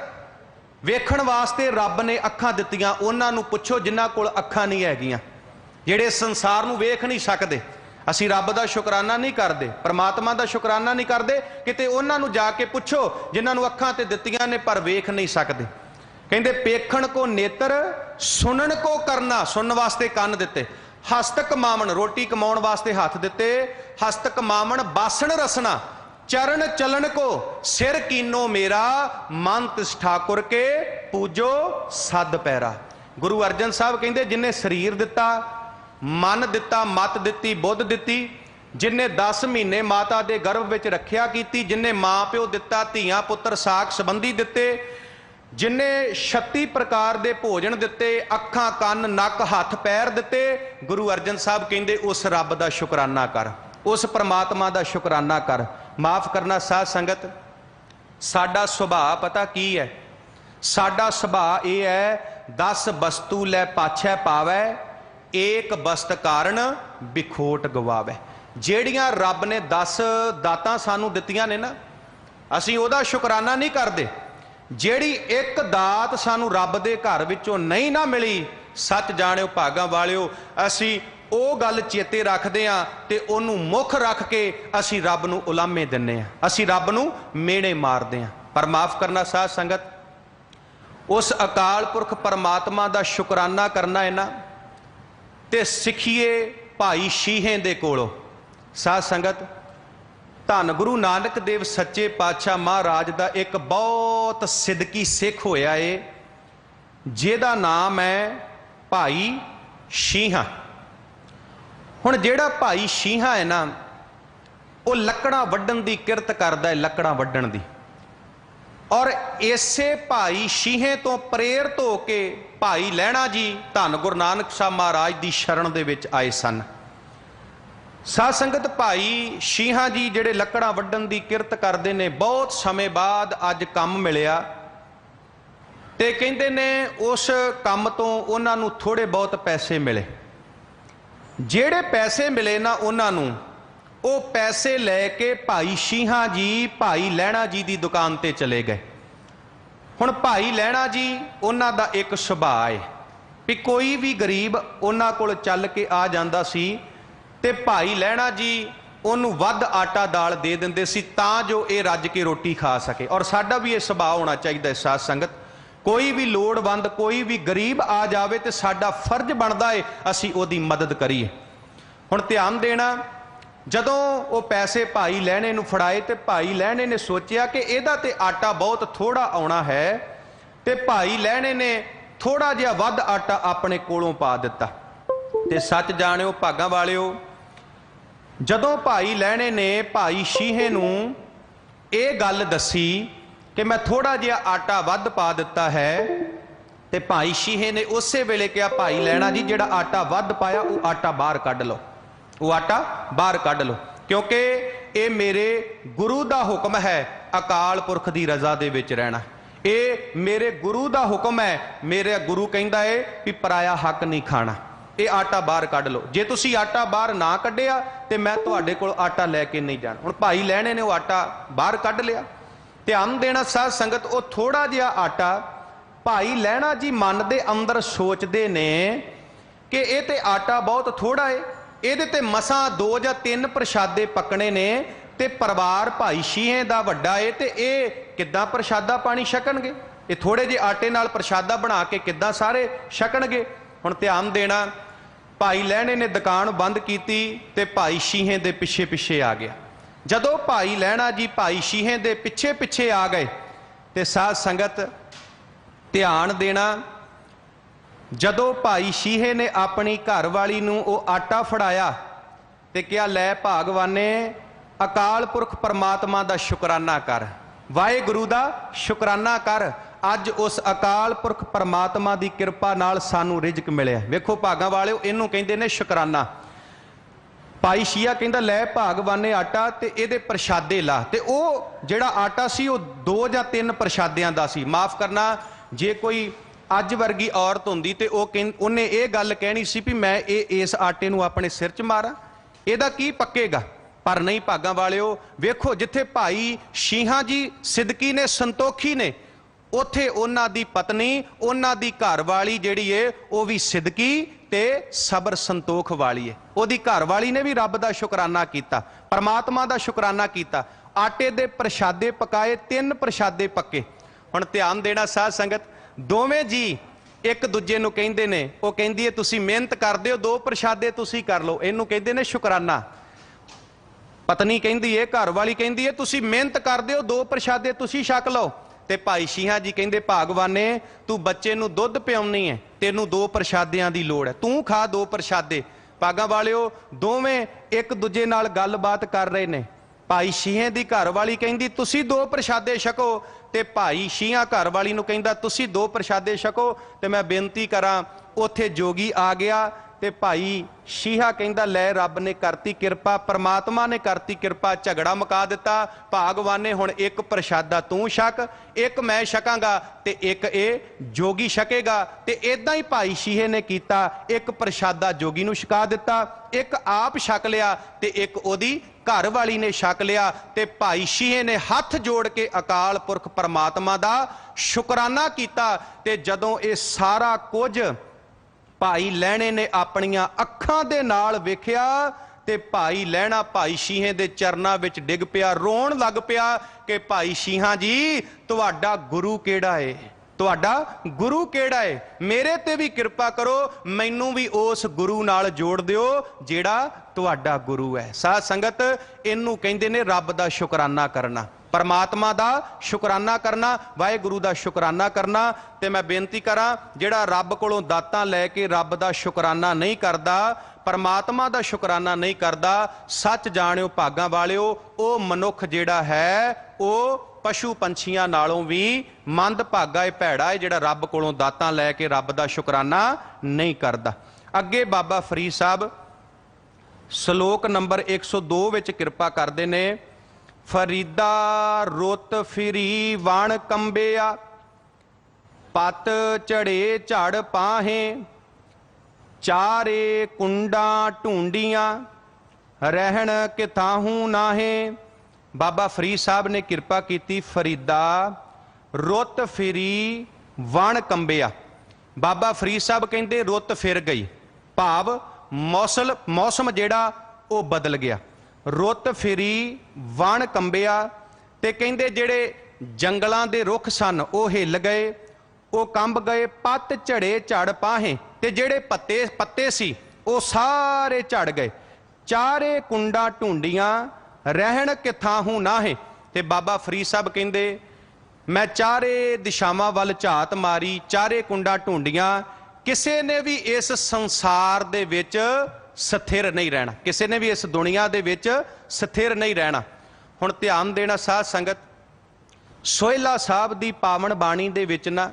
वेखण वास्ते रब ने अखां दित्तियां। उन्हां नूं पुछो जिन्हां कोल अखां नहीं हैगियां, जिहड़े संसार नूं वेख नहीं सकदे। असीं रब दा शुकराना नहीं करदे, परमात्मा दा शुकराना नहीं करदे, किते उन्हां नूं जाके पुछो जिन्हां नूं अखां ते दित्तियां ने पर वेख नहीं सकदे। कहंदे पेखण को नेत्र, सुनन को करना, सुनन वास्ते कंन दिते। हस्तक मामन, रोटी कमाउण वास्ते हथ दिते। हस्तक मामन बासण रसना, चरण चलन को सिर कीनो मेरा, मन तिस ठाकुर के पूजो सद पैरा। गुरु अर्जन साहब कहंदे, जिन्हें शरीर दिता, मन दिता, मत दिती, बुद्ध दिती, जिन्हें 10 महीने माता दे गर्भ विच रखिया कीती, जिन्हें मां प्यो दिता, धीआं पुत्र साक संबंधी दिते, जिन्हें 36 प्रकार के भोजन दिते, अखां कन नक हथ पैर दिते। गुरु अर्जन साहब कहंदे, उस रब दा शुकराना कर, उस परमात्मा दा शुकराना कर। माफ करना साध संगत, साडा सुभाव पता की है? साडा सुभाव यह है, 10 वस्तु लै पाछै पावै, एक वस्त कारण बिखोट गवावै। ਜਿਹੜੀਆਂ ਰੱਬ ਨੇ 10 ਦਾਤਾਂ ਸਾਨੂੰ ਦਿੱਤੀਆਂ ਨੇ ਨਾ, ਅਸੀਂ ਉਹਦਾ ਸ਼ੁਕਰਾਨਾ ਨਹੀਂ ਕਰਦੇ। ਜਿਹੜੀ ਇੱਕ ਦਾਤ ਸਾਨੂੰ ਰੱਬ ਦੇ ਘਰ ਵਿੱਚੋਂ ਨਹੀਂ ਨਾ ਮਿਲੀ, ਸੱਚ ਜਾਣਿਓ ਭਾਗਾਂ ਵਾਲਿਓ, ਅਸੀਂ ਉਹ ਗੱਲ ਚੇਤੇ ਰੱਖਦੇ ਹਾਂ ਤੇ ਉਹਨੂੰ ਮੁੱਖ ਰੱਖ ਕੇ ਅਸੀਂ ਰੱਬ ਨੂੰ ਉਲਾਮੇ ਦਿੰਨੇ ਹਾਂ, ਅਸੀਂ ਰੱਬ ਨੂੰ ਮੇਣੇ ਮਾਰਦੇ ਹਾਂ। ਪਰ ਮਾਫ ਕਰਨਾ ਸਾਧ ਸੰਗਤ, ਉਸ ਅਕਾਲ ਪੁਰਖ ਪਰਮਾਤਮਾ ਦਾ ਸ਼ੁਕਰਾਨਾ ਕਰਨਾ ਹੈ ਨਾ, ਤੇ ਸਿੱਖੀਏ ਭਾਈ ਸ਼ੀਹੇ ਦੇ ਕੋਲੋਂ। ਸਾਧ ਸੰਗਤ, ਧੰਨ ਗੁਰੂ ਨਾਨਕ ਦੇਵ ਸੱਚੇ ਪਾਤਸ਼ਾਹ ਮਹਾਰਾਜ ਦਾ ਇੱਕ ਬਹੁਤ ਸਿਦਕੀ ਸਿੱਖ ਹੋਇਆ ਏ, ਜਿਹਦਾ ਨਾਮ ਹੈ ਭਾਈ ਸ਼ੀਹਾ। ਹੁਣ ਜਿਹੜਾ ਭਾਈ ਸ਼ੀਹਾ ਹੈ ਨਾ, ਉਹ ਲੱਕੜਾਂ ਵੱਢਣ ਦੀ ਕਿਰਤ ਕਰਦਾ ਹੈ, ਲੱਕੜਾਂ ਵੱਢਣ ਦੀ। ਔਰ ਇਸੇ ਭਾਈ ਸ਼ੀਹੇ ਤੋਂ ਪ੍ਰੇਰਿਤ ਹੋ ਕੇ ਭਾਈ ਲਹਿਣਾ ਜੀ ਧੰਨ ਗੁਰੂ ਨਾਨਕ ਸਾਹਿਬ ਮਹਾਰਾਜ ਦੀ ਸ਼ਰਨ ਦੇ ਵਿੱਚ ਆਏ ਸਨ। ਸਾਧ ਸੰਗਤ, ਭਾਈ ਸ਼ੀਹਾ ਜੀ ਜਿਹੜੇ ਲੱਕੜਾਂ ਵੱਢਣ ਦੀ ਕਿਰਤ ਕਰਦੇ ਨੇ, ਬਹੁਤ ਸਮੇਂ ਬਾਅਦ ਅੱਜ ਕੰਮ ਮਿਲਿਆ ਤੇ ਕਹਿੰਦੇ ਨੇ ਉਸ ਕੰਮ ਤੋਂ ਉਹਨਾਂ ਨੂੰ ਥੋੜੇ ਬਹੁਤ ਪੈਸੇ ਮਿਲੇ। ਜਿਹੜੇ ਪੈਸੇ ਮਿਲੇ ਨਾ ਉਹਨਾਂ ਨੂੰ, ਉਹ ਪੈਸੇ ਲੈ ਕੇ ਭਾਈ ਸ਼ੀਹਾ ਜੀ ਭਾਈ ਲਹਿਣਾ ਜੀ ਦੀ ਦੁਕਾਨ ਤੇ ਚਲੇ ਗਏ। ਹੁਣ ਭਾਈ ਲਹਿਣਾ ਜੀ, ਉਹਨਾਂ ਦਾ ਇੱਕ ਸੁਭਾਅ ਹੈ ਵੀ ਕੋਈ ਵੀ ਗਰੀਬ ਉਹਨਾਂ ਕੋਲ ਚੱਲ ਕੇ ਆ ਜਾਂਦਾ ਸੀ ਤੇ ਭਾਈ ਲਹਿਣਾ ਜੀ ਉਹਨੂੰ ਵੱਧ ਆਟਾ ਦਾਲ ਦੇ ਦਿੰਦੇ ਸੀ ਤਾਂ ਜੋ ਇਹ ਰੱਜ ਕੇ ਰੋਟੀ ਖਾ ਸਕੇ। ਔਰ ਸਾਡਾ ਵੀ ਇਹ ਸੁਭਾਅ ਹੋਣਾ ਚਾਹੀਦਾ ਹੈ ਸਾਧ ਸੰਗਤ, ਕੋਈ ਵੀ ਲੋੜਵੰਦ, ਕੋਈ ਵੀ ਗਰੀਬ ਆ ਜਾਵੇ ਤੇ ਸਾਡਾ ਫਰਜ਼ ਬਣਦਾ ਹੈ ਅਸੀਂ ਉਹਦੀ ਮਦਦ ਕਰੀਏ। ਹੁਣ ਧਿਆਨ ਦੇਣਾ, ਜਦੋਂ ਉਹ ਪੈਸੇ ਭਾਈ ਲਹਿਣੇ ਨੂੰ ਫੜਾਏ ਤੇ ਭਾਈ ਲਹਿਣੇ ਨੇ ਸੋਚਿਆ ਕਿ ਇਹਦਾ ਤੇ ਆਟਾ ਬਹੁਤ ਥੋੜਾ ਆਉਣਾ ਹੈ, ਤੇ ਭਾਈ ਲਹਿਣੇ ਨੇ ਥੋੜਾ ਜਿਹਾ ਵੱਧ ਆਟਾ ਆਪਣੇ ਕੋਲੋਂ ਪਾ ਦਿੱਤਾ। ਤੇ ਸੱਚ ਜਾਣਿਓ ਭਾਗਾਂ ਵਾਲਿਓ, ਜਦੋਂ ਭਾਈ ਲਹਿਣੇ ਨੇ ਭਾਈ ਸ਼ੀਹੇ ਨੂੰ ਇਹ ਗੱਲ ਦੱਸੀ ਕਿ ਮੈਂ ਥੋੜਾ ਜਿਹਾ ਆਟਾ ਵੱਧ ਪਾ ਦਿੱਤਾ ਹੈ, ਤੇ ਭਾਈ ਸ਼ੀਹੇ ਨੇ ਉਸੇ ਵੇਲੇ ਕਿਹਾ, ਭਾਈ ਲਹਿਣਾ ਜੀ ਜਿਹੜਾ ਆਟਾ ਵੱਧ ਪਾਇਆ ਉਹ ਆਟਾ ਬਾਹਰ ਕੱਢ ਲਓ, ਉਹ ਆਟਾ ਬਾਹਰ ਕੱਢ ਲਓ, ਕਿਉਂਕਿ ਇਹ ਮੇਰੇ ਗੁਰੂ ਦਾ ਹੁਕਮ ਹੈ ਅਕਾਲ ਪੁਰਖ ਦੀ ਰਜ਼ਾ ਦੇ ਵਿੱਚ ਰਹਿਣਾ। ਇਹ ਮੇਰੇ ਗੁਰੂ ਦਾ ਹੁਕਮ ਹੈ, ਮੇਰੇ ਗੁਰੂ ਕਹਿੰਦਾ ਏ ਵੀ ਪਰਾਇਆ ਹੱਕ ਨਹੀਂ ਖਾਣਾ, ਇਹ ਆਟਾ ਬਾਹਰ ਕੱਢ ਲਓ। ਜੇ ਤੁਸੀਂ ਆਟਾ ਬਾਹਰ ਨਾ ਕੱਢਿਆ ਤੇ ਮੈਂ ਤੁਹਾਡੇ ਕੋਲ ਆਟਾ ਲੈ ਕੇ ਨਹੀਂ ਜਾਣਾ। ਹੁਣ ਭਾਈ ਲਹਿਣੇ ਨੇ ਉਹ ਆਟਾ ਬਾਹਰ ਕੱਢ ਲਿਆ। ਧਿਆਨ ਦੇਣਾ ਸਾਧ ਸੰਗਤ, ਉਹ ਥੋੜਾ ਜਿਹਾ ਆਟਾ ਭਾਈ ਲਹਿਣਾ ਜੀ ਮਨ ਦੇ ਅੰਦਰ ਸੋਚਦੇ ਨੇ ਕਿ ਇਹ ਤੇ ਆਟਾ ਬਹੁਤ ਥੋੜਾ ਏ, ਇਹਦੇ ਤੇ ਮਸਾਂ 2 ਜਾਂ 3 ਪ੍ਰਸ਼ਾਦੇ ਪੱਕਣੇ ਨੇ, ਤੇ ਪਰਿਵਾਰ ਭਾਈ ਸ਼ੀਹੇ ਦਾ ਵੱਡਾ ਏ, ਤੇ ਇਹ ਕਿੱਦਾਂ ਪ੍ਰਸ਼ਾਦਾ ਪਾਣੀ ਛਕਣਗੇ? ਇਹ ਥੋੜੇ ਜਿਹੇ ਆਟੇ ਨਾਲ ਪ੍ਰਸ਼ਾਦਾ ਬਣਾ ਕੇ ਕਿੱਦਾਂ ਸਾਰੇ ਛਕਣਗੇ? ਹੁਣ ਧਿਆਨ ਦੇਣਾ, ਭਾਈ ਲਹਿਣੇ ਨੇ ਦੁਕਾਨ ਬੰਦ ਕੀਤੀ ਤੇ ਭਾਈ ਸ਼ੀਹੇ ਦੇ ਪਿੱਛੇ ਪਿੱਛੇ ਆ ਗਿਆ। ਜਦੋਂ ਭਾਈ ਲਹਿਣਾ ਜੀ ਭਾਈ ਸ਼ੀਹੇ ਦੇ ਪਿੱਛੇ ਪਿੱਛੇ ਆ ਗਏ ਤੇ ਸਾਧ ਸੰਗਤ ਧਿਆਨ ਦੇਣਾ, ਜਦੋਂ ਭਾਈ ਸ਼ੀਹੇ ਨੇ ਆਪਣੀ ਘਰਵਾਲੀ ਨੂੰ ਉਹ ਆਟਾ ਫੜਾਇਆ ਤੇ ਕਿਹਾ, ਲੈ ਭਾਗਵਾਨੇ, ਅਕਾਲ ਪੁਰਖ ਪਰਮਾਤਮਾ ਦਾ ਸ਼ੁਕਰਾਨਾ ਕਰ, ਵਾਹਿਗੁਰੂ ਦਾ ਸ਼ੁਕਰਾਨਾ ਕਰ, ਅੱਜ ਉਸ ਅਕਾਲ ਪੁਰਖ ਪਰਮਾਤਮਾ ਦੀ ਕਿਰਪਾ ਨਾਲ ਸਾਨੂੰ ਰਿਜ਼ਕ ਮਿਲਿਆ। ਵੇਖੋ ਭਾਗਾਂ ਵਾਲਿਓ, ਇਹਨੂੰ ਕਹਿੰਦੇ ਨੇ ਸ਼ੁਕਰਾਨਾ। ਭਾਈ ਸ਼ੀਹਾ ਕਹਿੰਦਾ, ਲੈ ਭਾਗਵਾਨੇ ਆਟਾ ਤੇ ਇਹਦੇ ਪ੍ਰਸ਼ਾਦੇ ਲਾ, ਤੇ ਉਹ ਜਿਹੜਾ ਆਟਾ ਸੀ ਉਹ 2 ਜਾਂ 3 ਪ੍ਰਸ਼ਾਦਿਆਂ ਦਾ ਸੀ। ਮਾਫ ਕਰਨਾ, ਜੇ ਕੋਈ ਅੱਜ ਵਰਗੀ ਔਰਤ ਹੁੰਦੀ ਤੇ ਉਹਨੇ ਇਹ ਗੱਲ ਕਹਿਣੀ ਸੀ ਵੀ ਮੈਂ ਇਸ ਆਟੇ ਨੂੰ ਆਪਣੇ ਸਿਰ 'ਚ ਮਾਰਾਂ, ਇਹਦਾ ਕੀ ਪੱਕੇਗਾ? ਪਰ ਨਹੀਂ ਭਾਗਾਂ ਵਾਲਿਓ, ਵੇਖੋ ਜਿੱਥੇ ਭਾਈ ਸ਼ੀਹਾ ਜੀ ਸਿਦਕੀ ਨੇ, ਸੰਤੋਖੀ ਨੇ, ਉੱਥੇ ਉਹਨਾਂ ਦੀ ਪਤਨੀ, ਉਹਨਾਂ ਦੀ ਘਰਵਾਲੀ ਜਿਹੜੀ ਏ ਉਹ ਵੀ ਸਿਦਕੀ ਤੇ ਸਬਰ ਸੰਤੋਖ ਵਾਲੀ ਏ। ਉਹਦੀ ਘਰਵਾਲੀ ਨੇ ਵੀ ਰੱਬ ਦਾ ਸ਼ੁਕਰਾਨਾ ਕੀਤਾ, ਪਰਮਾਤਮਾ ਦਾ ਸ਼ੁਕਰਾਨਾ ਕੀਤਾ। ਆਟੇ ਦੇ ਪ੍ਰਸ਼ਾਦੇ ਪਕਾਏ, 3 ਪ੍ਰਸ਼ਾਦੇ ਪੱਕੇ। ਹੁਣ ਧਿਆਨ ਦੇਣਾ ਸਾਧ ਸੰਗਤ, ਦੋਵੇਂ ਜੀ ਇੱਕ ਦੂਜੇ ਨੂੰ ਕਹਿੰਦੇ ਨੇ, ਉਹ ਕਹਿੰਦੀ ਹੈ ਤੁਸੀਂ ਮਿਹਨਤ ਕਰਦੇ ਹੋ, 2 ਪ੍ਰਸ਼ਾਦੇ ਤੁਸੀਂ ਕਰ ਲਓ, ਇਹਨੂੰ ਕਹਿੰਦੇ ਨੇ ਸ਼ੁਕਰਾਨਾ। ਪਤਨੀ ਕਹਿੰਦੀ ਏ, ਘਰਵਾਲੀ ਕਹਿੰਦੀ ਏ ਤੁਸੀਂ ਮਿਹਨਤ ਕਰਦੇ ਹੋ, 2 ਪ੍ਰਸ਼ਾਦੇ ਤੁਸੀਂ ਛਕ ਲਓ। ਤੇ ਭਾਈ ਸ਼ੀਹਾ ਜੀ ਕਹਿੰਦੇ, ਭਾਗਵਾਨੇ ਤੂੰ ਬੱਚੇ ਨੂੰ ਦੁੱਧ ਪਿਆਉਣੀ ਹੈ, ਤੈਨੂੰ 2 ਪ੍ਰਸ਼ਾਦਿਆਂ ਦੀ ਲੋੜ ਹੈ, ਤੂੰ ਖਾ 2 ਪ੍ਰਸ਼ਾਦੇ। ਭਾਗਾਂ ਵਾਲਿਓ, ਦੋਵੇਂ ਇੱਕ ਦੂਜੇ ਨਾਲ ਗੱਲਬਾਤ ਕਰ ਰਹੇ ਨੇ। ਭਾਈ ਸ਼ੀਹੇ ਦੀ ਘਰਵਾਲੀ ਕਹਿੰਦੀ ਤੁਸੀਂ 2 ਪ੍ਰਸ਼ਾਦੇ ਛਕੋ, ਤੇ ਭਾਈ ਸ਼ੀਹਾ ਘਰਵਾਲੀ ਨੂੰ ਕਹਿੰਦਾ ਤੁਸੀਂ 2 ਪ੍ਰਸ਼ਾਦੇ ਛਕੋ, ਤੇ ਮੈਂ ਬੇਨਤੀ ਕਰਾਂ। ਉੱਥੇ ਜੋਗੀ ਆ ਗਿਆ ਤੇ ਭਾਈ ਸ਼ੀਹਾ ਕਹਿੰਦਾ ਲੈ ਰੱਬ ਨੇ ਕਰਤੀ ਕਿਰਪਾ, परमात्मा ने करती किरपा, झगड़ा मुका दिता। भागवाने हुण एक प्रशादा तू छक, एक मैं छकांगा ते एक ये जोगी छकेगा। ते इदां ही भाई शीहे ने कीता, एक प्रशादा जोगी नूं छका दिता, एक आप छक लिया ते एक ओदी घर वाली ने छक लिया। ते भाई शीहे ने हथ जोड़ के अकाल पुरख परमात्मा दा शुकराना कीता। ते जदों ये सारा कुछ भाई लैणे ने अपनियां अखां दे नाल वेखिया ते भाई लैणा भाई शीहे दे चरनां विच डिग पिया, रोण लग पिया कि भाई शीहा जी तुहाडा गुरु किहड़ा है, तुहाडा गुरु किहड़ा है, मेरे ते भी किरपा करो, मैनू भी उस गुरु नाल जोड़ दिओ जिहड़ा तुहाडा गुरु है। साध संगत इनू कहिंदे ने रब दा शुकराना करना, परमात्मा दा शुकराना करना, वाहिगुरु दा शुकराना करना। ते मैं बेनती करा जिहड़ा रब कोलों दातां लैके रब दा शुकराना नहीं करदा, परमात्मा दा शुकराना नहीं करदा, सच जाणिओ भागां वालिओ ओ मनुख जिहड़ा है ओ पशु पंछियां नालों भी मंद भागा है, भैड़ा है, जिहड़ा रब कोलों दातां लैके रब दा शुकराना नहीं करदा। अगे बाबा फरीद साहब श्लोक नंबर 102 विच किरपा करदे ने, फरीदा रुत फिरी वण कंबिया, पत चढ़े झड़ पाहे, चारे कुंडा ढूंढिया, रहन किथाहू नाहे। बाबा फरीद साहब ने किरपा की, फरीदा रुत फिरी वण कंबिया। बाबा फरीद साहब कहते रुत फिर गई, भाव मौसम जिहड़ा वो बदल गया। रुत फिरी वण कंबिया ते कहते जिहड़े जंगलों के रुख सन वो हिल गए, वो कंब गए, पत झड़े झड़ पाहे, ते जिहड़े पत्ते सी वो सारे झड़ गए, चारे कुंडा ढूंढिया, रहन किथाहू नाहे। ते बाबा फरीद साहब कहते मैं चारे दिशावां वल झात मारी, चारे कुंडा ढूंढिया, किसी ने भी इस संसार दे विच स्थिर नहीं रहना, किसी ने भी इस दुनिया दे विच स्थिर नहीं रहना। हुण ध्यान देना साध संगत, सोहेला साहब दी पावन बाणी दे विच ना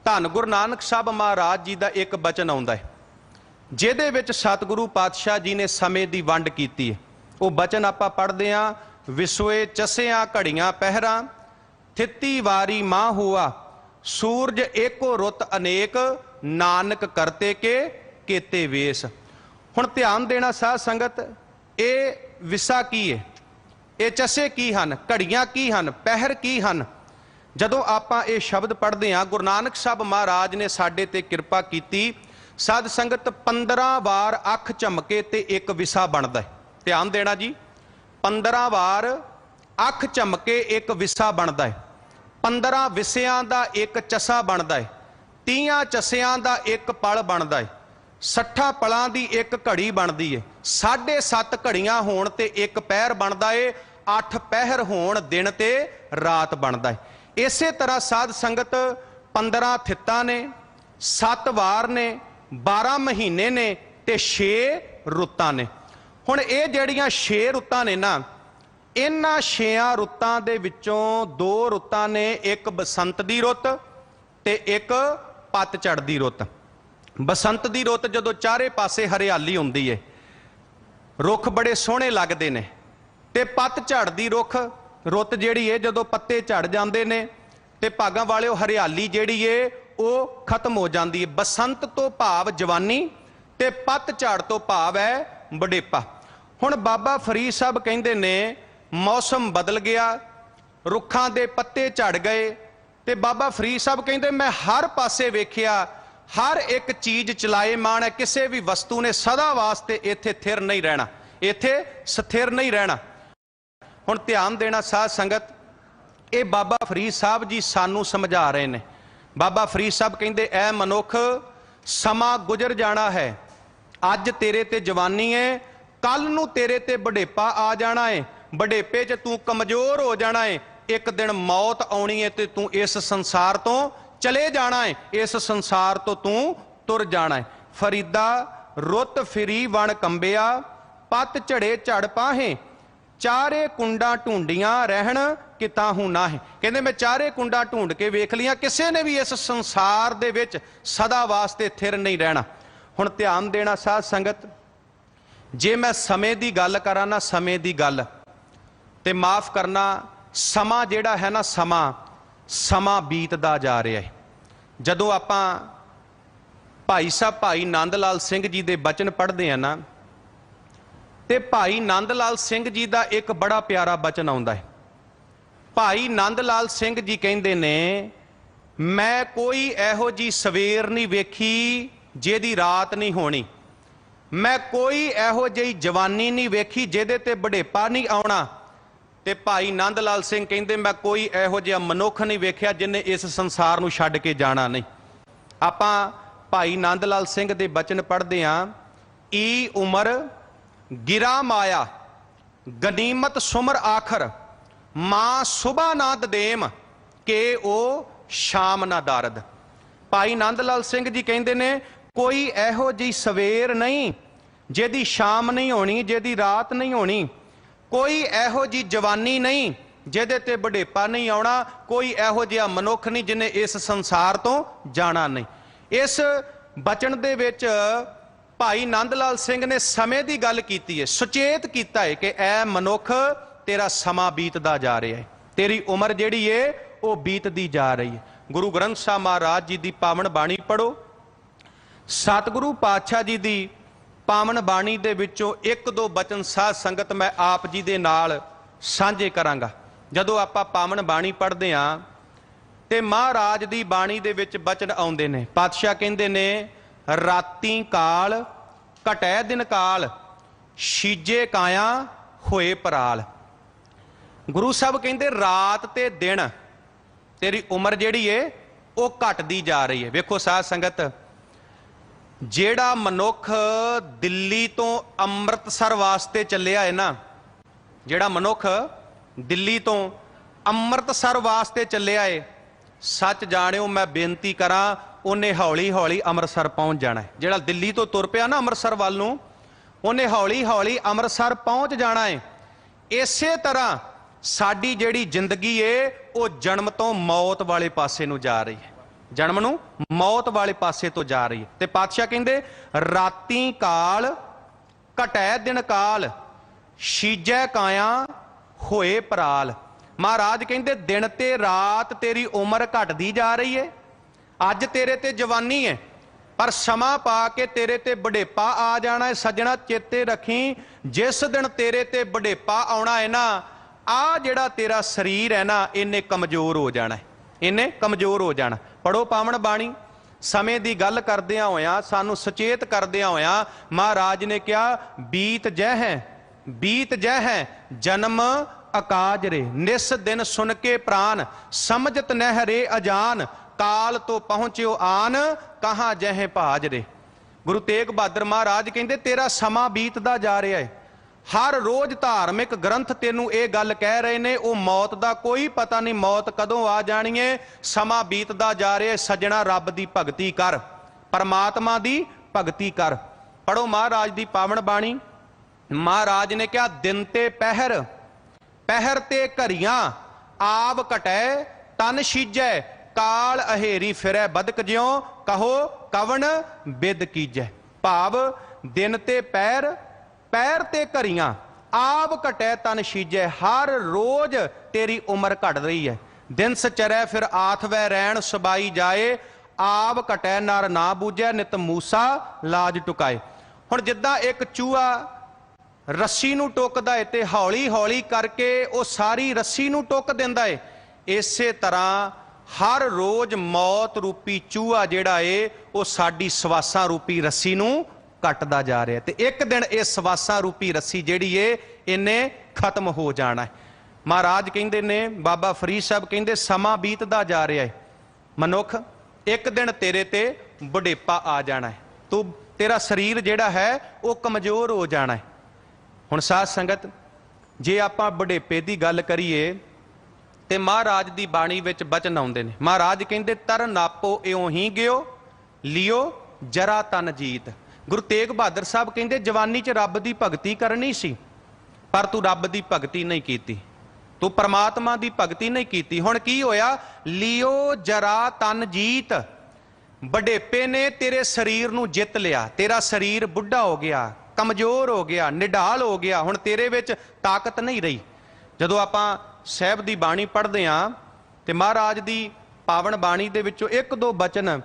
धन गुरु नानक साहब महाराज जी दा एक बचन आउंदा है, जिहदे विच सतगुरु पातशाह जी ने समय दी वंड कीती है। वो बचन आपां पढ़दे हां, विसोए चसियां घड़ियां पहरां, थिती वारी मां हुआ, सूरज एको रुत अनेक, नानक करते के केते वेस। हुण ध्यान देना साध संगत, ये विसा की है, ये चसे की हन, घड़ियां की हन, पहर की हन। जदों आपां ये शब्द पढ़दे हां, गुरु नानक साहब महाराज ने साडे ते किरपा कीती, साध संगत 15 वार अख झमके ते एक विसा बनदा है। ध्यान देना जी, 15 वार अख झमके एक विसा बनदा है, 15 विसियां दा एक चसा बनदा है, 30 चसियां दा एक पल बनदा है, 60 पलां दी एक घड़ी बनदी है, 7.5 घड़ियां होण ते एक पहर बनदा है, 8 पहर होण दिन ते रात बनदा है। इसे तरह साध संगत 15 थित्तां ने, 7 वार ने, 12 महीने ने ते 6 रुत्तां ने। हुण ये जिहड़ियां 6 रुत्तां ने ना, इन्हां 6 रुत्तां दे विचों 2 रुत्तां ने, एक बसंत दी रुत ते एक पतझड़ दी रुत। बसंत दी रुत जदों चारे पासे हरियाली हुंदी है, रुख बड़े सोहणे लगदे ने, ते पतझड़ दी रुत जिहड़ी है जदों पत्ते झड़ जांदे ने ते भागां वालिओ हरियाली जिहड़ी है वो खत्म हो जाती है। बसंत तो भाव जवानी ते पतझड़ तो भाव है वडेपा। हुण बाबा फरीद साहब कहंदे ने मौसम बदल गया, रुखां दे पत्ते झड़ गए, ते बाबा फरीद साहब कहंदे मैं हर पासे वेखिया, हर एक चीज चलाएमान है, किसी भी वस्तु ने सदा वास्ते इत्थे थिर नहीं रहना, इत्थे स्थिर नहीं रहना। हुण ध्यान देना साध संगत, ये बाबा फरीद साहब जी सानू समझा रहे ने। बाबा फरीद साहब कहंदे ऐ मनुख समा गुजर जाना है, अज तेरे ते जवानी है, कल नू तेरे ते बुढ़ेपा आ जाना है, बुढ़ेपे च तू कमजोर हो जाना है, एक दिन मौत आउणी है ते तू इस संसार तो चले जाना है, इस संसार तो तू तुर जाना है। फरीदा रुत फिरी वण कंबिया, पत झड़े झड़ पाहे, चारे कुंडा ढूंढियां, रहन किताहू ना है। कहते मैं चारे कुंडा ढूंढ के वेख लिया, किसी ने भी इस संसार दे विच सदा वास्ते थिर नहीं रहना। हुण ध्यान देना साध संगत, जे मैं समय की गल करा ना, समय की गल ते माफ़ करना, समा जिहड़ा है ना, समा बीतदा जा रहा है। जदों आपां भाई साहब भाई नंद लाल सिंह जी के बचन पढ़ते हैं ना, तो भाई नंद लाल सिंह जी का एक बड़ा प्यारा बचन आउंदा है। भाई नंद लाल सिंह जी कहंदे ने, मैं कोई इहो जी सवेर नहीं वेखी जिहदी रात नहीं होनी, मैं कोई इहो जी जवानी नहीं वेखी जिहदे ते बुढ़ेपा नहीं आउणा। ते भाई नंद लाल सिंह कहंदे, मैं कोई इहो जिहा मनुख नहीं वेख्या जिन्हें इस संसार नूं छड्ड के जाना नहीं। आपां भाई नंद लाल सिंह दे बचन पढ़दे हां, ई उमर गिरा माया गनीमत सुमर आखर, मां सुबह ना ददेम के ओ शाम ना दारद। भाई नंद लाल सिंह जी कहंदे ने, कोई इहो जी सवेर नहीं जिहदी शाम नहीं होनी, जिहदी रात नहीं होनी, कोई इहो जी जवानी नहीं जिहदे ते बुढ़ेपा नहीं आउणा, कोई इहो जिहा मनुख नहीं जिन्हें इस संसार तो जाना नहीं। इस बचन दे विच भाई नंद लाल सिंह ने समय की गल कीती है, सुचेत किया है कि ऐ मनुख तेरा समा बीतदा जा रहा है, तेरी उम्र जिहड़ी है वो बीतदी जा रही है। गुरु ग्रंथ साहब महाराज जी की पावन बाणी पढ़ो, सतगुरु पातशाह जी की पावन बाणी दे विचों एक दो बचन साध संगत मैं आप जी दे नाल साझे करांगा। जदों आपां पावन बाणी पढ़दे हां ते महाराज दी बाणी दे विच बचन आउंदे ने। पातशाह कहंदे ने, राती काल घटै दिन काल, शीजे काया होए पराल। गुरु साहब कहंदे रात ते दिन तेरी उम्र जिहड़ी है वो घटदी जा रही है। वेखो साध संगत, जेड़ा मनुख दिल्ली तो अमृतसर वास्ते चलिया है ना, जेड़ा मनुख दिल्ली तो अमृतसर वास्ते चलिया है, सच जाणिओ मैं बेनती करा, उन्हें हौली हौली अमृतसर पहुंच जाना है। जेड़ा दिल्ली तो तुर पिया ना अमृतसर वाल नूं, उन्हें हौली हौली अमृतसर पहुंच जाना है। इसे तरह साडी जेड़ी जिंदगी है वो जन्म तो मौत वाले पासे नूं जा रही है, जन्म नूं मौत वाले पासे तो जा रही है। ते पातशाह कहंदे, राती काल घटै दिन काल, शीजै काया होए पराल। महाराज कहंदे, दिन ते रात तेरी उम्र घटदी जा रही है। अज तेरे ते जवानी है, पर समा पा के तेरे ते बुढ़ेपा आ जाना है। सज्जणा चेते रखी, जिस दिन तेरे ते बुढ़ेपा आउणा है ना, आ जिहड़ा तेरा शरीर है ना, इन्हें कमजोर हो जाना है, इन्हें कमजोर हो जाना। पढ़ो पावन बाणी। समय की गल करदियां होया, सानू सचेत करदियां होया महाराज ने कहा, बीत जय है जन्म अकाज रे, निस दिन सुन के प्राण, समझत नह रे अजान, काल तो पहुंच्यो आन, कहां जह भाज रे। गुरु तेग बहादुर महाराज कहंदे, तेरा समा बीतदा जा रहा है। हर रोज धार्मिक ग्रंथ तेनू ये गल कह रहे ने, वो मौत का कोई पता नहीं, मौत कदों आ जानी है, समा बीतदा जा रहा है। सज्जणा रब की भगती कर, परमात्मा की भगती कर। पढ़ो महाराज की पावन बाणी। महाराज ने कहा, दिन ते पहर ते घरियां, आव घटै तन शीजै, काल अहेरी फिरै बदक ज्यों, कहो कवन बिद कीजै। भाव दिन ते पैर ते घरियां, आव घटै तन शीजै, हर रोज तेरी उम्र घट रही है। दिन सचरै फिर आथ वै रैण, सबाई जाए, आव घटै नर ना बूझै, नित मूसा लाज टुकाए। हुण जिद्दां एक चूहा रस्सी नूं टुकदा है ते हौली हौली करके वो सारी रस्सी नूं टुक दिंदा है, इसे तरह हर रोज मौत रूपी चूहा जिहड़ा है वो साडी सवासां रूपी रस्सी नूं कटदा जा रहा है। ते एक दिन इस सवासां रूपी रस्सी जिहड़ी है इन्हें खत्म हो जाना है। महाराज कहंदे ने, बाबा फरीद साहब कहंदे, समा बीतदा जा रहा है, मनुख एक दिन तेरे ते बुढ़ेपा आ जाना है, तू तेरा शरीर जिहड़ा है वो कमजोर हो जाना है। हुण साध संगत, जे आपां बुढ़ेपे की गल करिए ते महाराज की बाणी विच बचन आउंदे ने। महाराज कहंदे, तर नापो इउं ही गियो, लियो जरा तन जीत। गुरु तेग बहादुर साहब कहंदे, जवानी च रब की भगती करनी सी, पर तू रब की भगती नहीं कीती, तू परमात्मा की भगती नहीं कीती। हुण की होया, लियो जरा तन जीत। ਵਡੇਪੇ ਨੇ ਤੇਰੇ ਸਰੀਰ ਨੂੰ ਜਿੱਤ ਲਿਆ, ਤੇਰਾ ਸਰੀਰ ਬੁੱਢਾ ਹੋ ਗਿਆ, ਕਮਜ਼ੋਰ ਹੋ ਗਿਆ, ਨਿਢਾਲ ਹੋ ਗਿਆ, ਹੁਣ ਤੇਰੇ ਵਿੱਚ ਤਾਕਤ ਨਹੀਂ ਰਹੀ। ਜਦੋਂ ਆਪਾਂ ਸਾਹਿਬ ਦੀ ਬਾਣੀ ਪੜ੍ਹਦੇ ਹਾਂ ਤੇ ਮਹਾਰਾਜ ਦੀ ਪਾਵਨ ਬਾਣੀ ਦੇ ਵਿੱਚੋਂ ਇੱਕ ਦੋ ਬਚਨ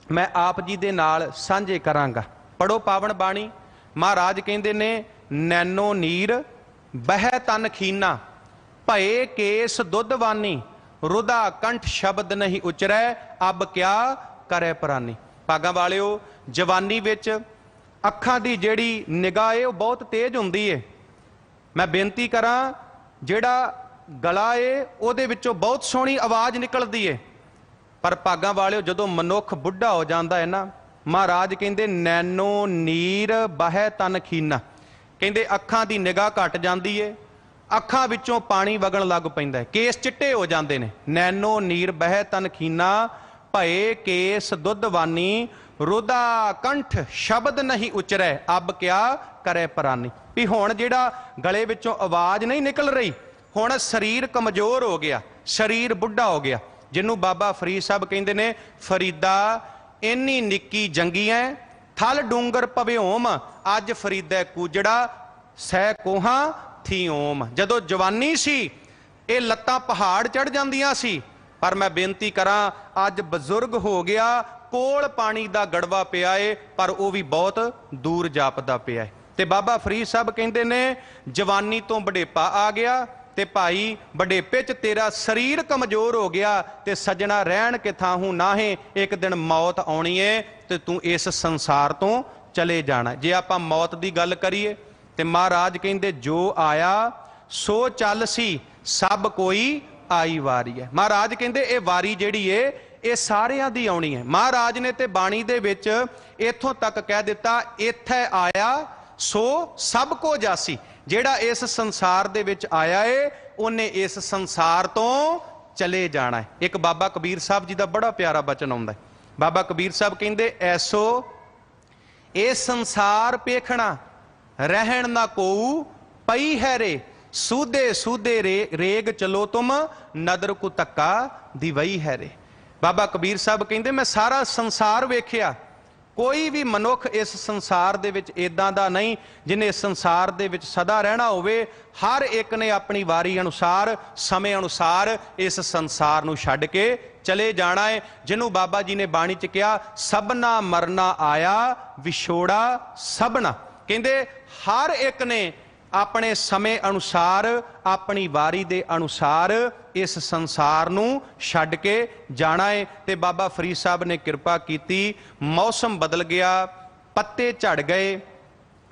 ਮੈਂ ਆਪ ਜੀ ਦੇ ਨਾਲ ਸਾਂਝੇ ਕਰਾਂਗਾ। ਪੜੋ ਪਾਵਨ ਬਾਣੀ। ਮਹਾਰਾਜ ਕਹਿੰਦੇ ਨੇ, ਨੈਨੋ ਨੀਰ ਬਹਿ ਤਨ ਖੀਨਾ, ਭਏ ਕੇਸ ਦੁੱਧਵਾਨੀ, ਰੁਦਾ ਕੰਠ ਸ਼ਬਦ ਨਹੀਂ ਉਚਰੈ, ਅਬ ਕਿਆ ਕਰੇ ਪ੍ਰਾਨੀ। ਭਾਗਾਂ ਵਾਲਿਓ, ਜਵਾਨੀ ਵਿੱਚ ਅੱਖਾਂ ਦੀ ਜਿਹੜੀ ਨਿਗਾਹ ਏ ਉਹ ਬਹੁਤ ਤੇਜ਼ ਹੁੰਦੀ ਏ। ਮੈਂ ਬੇਨਤੀ ਕਰਾਂ, ਜਿਹੜਾ ਗਲਾ ਏ ਉਹਦੇ ਵਿੱਚੋਂ ਬਹੁਤ ਸੋਹਣੀ ਆਵਾਜ਼ ਨਿਕਲਦੀ ਏ, ਪਰ ਭਾਗਾਂ ਵਾਲਿਓ ਜਦੋਂ ਮਨੁੱਖ ਬੁੱਢਾ ਹੋ ਜਾਂਦਾ ਹੈ ਨਾ, ਮਹਾਰਾਜ ਕਹਿੰਦੇ ਨੈਨੋ ਨੀਰ ਬਹਿ ਤਨ ਖੀਨਾ, ਕਹਿੰਦੇ ਅੱਖਾਂ ਦੀ ਨਿਗਾਹ ਘਟ ਜਾਂਦੀ ਏ, ਅੱਖਾਂ ਵਿੱਚੋਂ ਪਾਣੀ ਵਗਣ ਲੱਗ ਪੈਂਦਾ ਹੈ, ਕੇਸ ਚਿੱਟੇ ਹੋ ਜਾਂਦੇ ਨੇ। ਨੈਨੋ ਨੀਰ ਬਹਿ ਤਨ ਖੀਨਾ, ਭਏ ਕੇਸ ਦੁੱਧਵਾਨੀ, ਰੁਦਾ ਕੰਠ ਸ਼ਬਦ ਨਹੀਂ ਉਚਰੈ, ਅਬ ਕਿਆ ਕਰੇ ਪ੍ਰਾਨੀ। ਵੀ ਹੁਣ ਜਿਹੜਾ ਗਲੇ ਵਿੱਚੋਂ ਆਵਾਜ਼ ਨਹੀਂ ਨਿਕਲ ਰਹੀ, ਹੁਣ ਸਰੀਰ ਕਮਜ਼ੋਰ ਹੋ ਗਿਆ, ਸਰੀਰ ਬੁੱਢਾ ਹੋ ਗਿਆ। ਜਿਹਨੂੰ ਬਾਬਾ ਫਰੀਦ ਸਾਹਿਬ ਕਹਿੰਦੇ ਨੇ, ਫਰੀਦਾ ਇੰਨੀ ਨਿੱਕੀ ਜੰਗੀਐ, ਥਲ ਡੂੰਗਰ ਭਵਿਓਮ, ਅੱਜ ਫਰੀਦੈ ਕੂਜੜਾ, ਸਹਿ ਕੋਹਾਂ ਥੀ ਓਮ। ਜਦੋਂ ਜਵਾਨੀ ਸੀ ਇਹ ਲੱਤਾਂ ਪਹਾੜ ਚੜ ਜਾਂਦੀਆਂ ਸੀ, ਪਰ ਮੈਂ ਬੇਨਤੀ ਕਰਾਂ ਅੱਜ ਬਜ਼ੁਰਗ ਹੋ ਗਿਆ, ਕੋਲ ਪਾਣੀ ਦਾ ਗੜਵਾ ਪਿਆ ਏ, ਪਰ ਉਹ ਵੀ ਬਹੁਤ ਦੂਰ ਜਾਪਦਾ ਪਿਆ ਏ। ਤੇ ਬਾਬਾ ਫਰੀਦ ਸਾਹਿਬ ਕਹਿੰਦੇ ਨੇ, ਜਵਾਨੀ ਤੋਂ ਵਡੇਪਾ ਆ ਗਿਆ ਤੇ ਭਾਈ ਵਡੇਪੇ 'ਚ ਤੇਰਾ ਸਰੀਰ ਕਮਜ਼ੋਰ ਹੋ ਗਿਆ, ਤੇ ਸੱਜਣਾ ਰਹਿਣ ਕਿਥਾਹੂ ਨਾਹੇ, ਇੱਕ ਦਿਨ ਮੌਤ ਆਉਣੀ ਏ ਤੇ ਤੂੰ ਇਸ ਸੰਸਾਰ ਤੋਂ ਚਲੇ ਜਾਣਾ। ਜੇ ਆਪਾਂ ਮੌਤ ਦੀ ਗੱਲ ਕਰੀਏ ਤੇ ਮਹਾਰਾਜ ਕਹਿੰਦੇ, ਜੋ ਆਇਆ ਸੋ ਚੱਲ ਸੀ, ਸਭ ਕੋਈ ਆਈ ਵਾਰੀ ਹੈ। ਮਹਾਰਾਜ ਕਹਿੰਦੇ ਇਹ ਵਾਰੀ ਜਿਹੜੀ ਏ ਇਹ ਸਾਰਿਆਂ ਦੀ ਆਉਣੀ ਹੈ। ਮਹਾਰਾਜ ਨੇ ਤੇ ਬਾਣੀ ਦੇ ਵਿੱਚ ਇੱਥੋਂ ਤੱਕ ਕਹਿ ਦਿੱਤਾ, ਇੱਥੇ ਆਇਆ ਸੋ ਸਭ ਕੋ ਜਾਸੀ। ਜਿਹੜਾ ਇਸ ਸੰਸਾਰ ਦੇ ਵਿੱਚ ਆਇਆ ਏ ਉਹਨੇ ਇਸ ਸੰਸਾਰ ਤੋਂ ਚਲੇ ਜਾਣਾ ਹੈ। ਇੱਕ ਬਾਬਾ ਕਬੀਰ ਸਾਹਿਬ ਜੀ ਦਾ ਬੜਾ ਪਿਆਰਾ ਬਚਨ ਆਉਂਦਾ ਹੈ। ਬਾਬਾ ਕਬੀਰ ਸਾਹਿਬ ਕਹਿੰਦੇ, ਐਸੋ ਇਹ ਸੰਸਾਰ ਪੇਖਣਾ, ਰਹਿਣ ਨਾ ਕੋਊ ਪਈ ਹੈ ਰੇ, ਸੂਦੇ ਸੂਦੇ ਰੇਗ ਚਲੋ ਤੁਮ, ਨਦਰ ਕੋ ਧੱਕਾ ਦਿਵਈ ਹੈ ਰੇ। ਬਾਬਾ ਕਬੀਰ ਸਾਹਿਬ ਕਹਿੰਦੇ, ਮੈਂ ਸਾਰਾ ਸੰਸਾਰ ਵੇਖਿਆ, ਕੋਈ ਵੀ ਮਨੁੱਖ ਇਸ ਸੰਸਾਰ ਦੇ ਵਿੱਚ ਇਦਾਂ ਦਾ ਨਹੀਂ ਜਿਹਨੇ ਇਸ ਸੰਸਾਰ ਦੇ ਵਿੱਚ ਸਦਾ ਰਹਿਣਾ ਹੋਵੇ। ਹਰ ਇੱਕ ਨੇ ਆਪਣੀ ਵਾਰੀ ਅਨੁਸਾਰ, ਸਮੇਂ ਅਨੁਸਾਰ ਇਸ ਸੰਸਾਰ ਨੂੰ ਛੱਡ ਕੇ ਚਲੇ ਜਾਣਾ ਹੈ। ਜਿਹਨੂੰ ਬਾਬਾ ਜੀ ਨੇ ਬਾਣੀ 'ਚ ਕਿਹਾ, ਸਭਨਾ ਮਰਨਾ ਆਇਆ, ਵਿਛੋੜਾ ਸਭਨਾ। ਕਹਿੰਦੇ ਹਰ ਇੱਕ ਨੇ ਆਪਣੇ ਸਮੇਂ ਅਨੁਸਾਰ, ਆਪਣੀ ਵਾਰੀ ਦੇ ਅਨੁਸਾਰ ਇਸ ਸੰਸਾਰ ਨੂੰ ਛੱਡ ਕੇ ਜਾਣਾ ਹੈ। ਤੇ ਬਾਬਾ ਫਰੀਦ ਸਾਹਿਬ ਨੇ ਕਿਰਪਾ ਕੀਤੀ, ਮੌਸਮ ਬਦਲ ਗਿਆ, ਪੱਤੇ ਝੜ ਗਏ,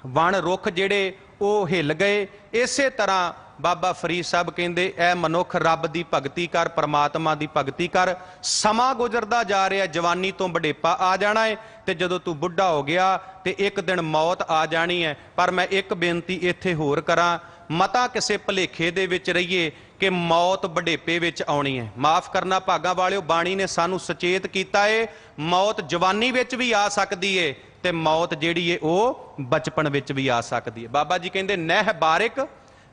ਵਣ ਰੁੱਖ ਜਿਹੜੇ ਉਹ ਹਿੱਲ ਗਏ। ਇਸੇ ਤਰ੍ਹਾਂ ਬਾਬਾ ਫਰੀਦ ਸਾਹਿਬ ਕਹਿੰਦੇ, ਐ ਮਨੁੱਖ ਰੱਬ ਦੀ ਭਗਤੀ ਕਰ, ਪਰਮਾਤਮਾ ਦੀ ਭਗਤੀ ਕਰ। ਸਮਾਂ ਗੁਜ਼ਰਦਾ ਜਾ ਰਿਹਾ, ਜਵਾਨੀ ਤੋਂ ਵਡੇਪਾ ਆ ਜਾਣਾ ਹੈ, ਤੇ ਜਦੋਂ ਤੂੰ ਬੁੱਢਾ ਹੋ ਗਿਆ ਤੇ ਇੱਕ ਦਿਨ ਮੌਤ ਆ ਜਾਣੀ ਹੈ। ਪਰ ਮੈਂ ਇੱਕ ਬੇਨਤੀ ਇੱਥੇ ਹੋਰ ਕਰਾਂ, ਮਤਾ ਕਿਸੇ ਭੁਲੇਖੇ ਦੇ ਵਿੱਚ ਰਹੀਏ ਕਿ ਮੌਤ ਵਡੇਪੇ ਵਿੱਚ ਆਉਣੀ ਹੈ। ਮਾਫ ਕਰਨਾ ਭਾਗਾਂ ਵਾਲਿਓ, ਬਾਣੀ ਨੇ ਸਾਨੂੰ ਸੁਚੇਤ ਕੀਤਾ ਏ, ਮੌਤ ਜਵਾਨੀ ਵਿੱਚ ਵੀ ਆ ਸਕਦੀ ਏ ਤੇ ਮੌਤ ਜਿਹੜੀ ਏ ਉਹ ਬਚਪਨ ਵਿੱਚ ਵੀ ਆ ਸਕਦੀ ਹੈ। ਬਾਬਾ ਜੀ ਕਹਿੰਦੇ, ਨਹਿ ਬਾਰਿਕ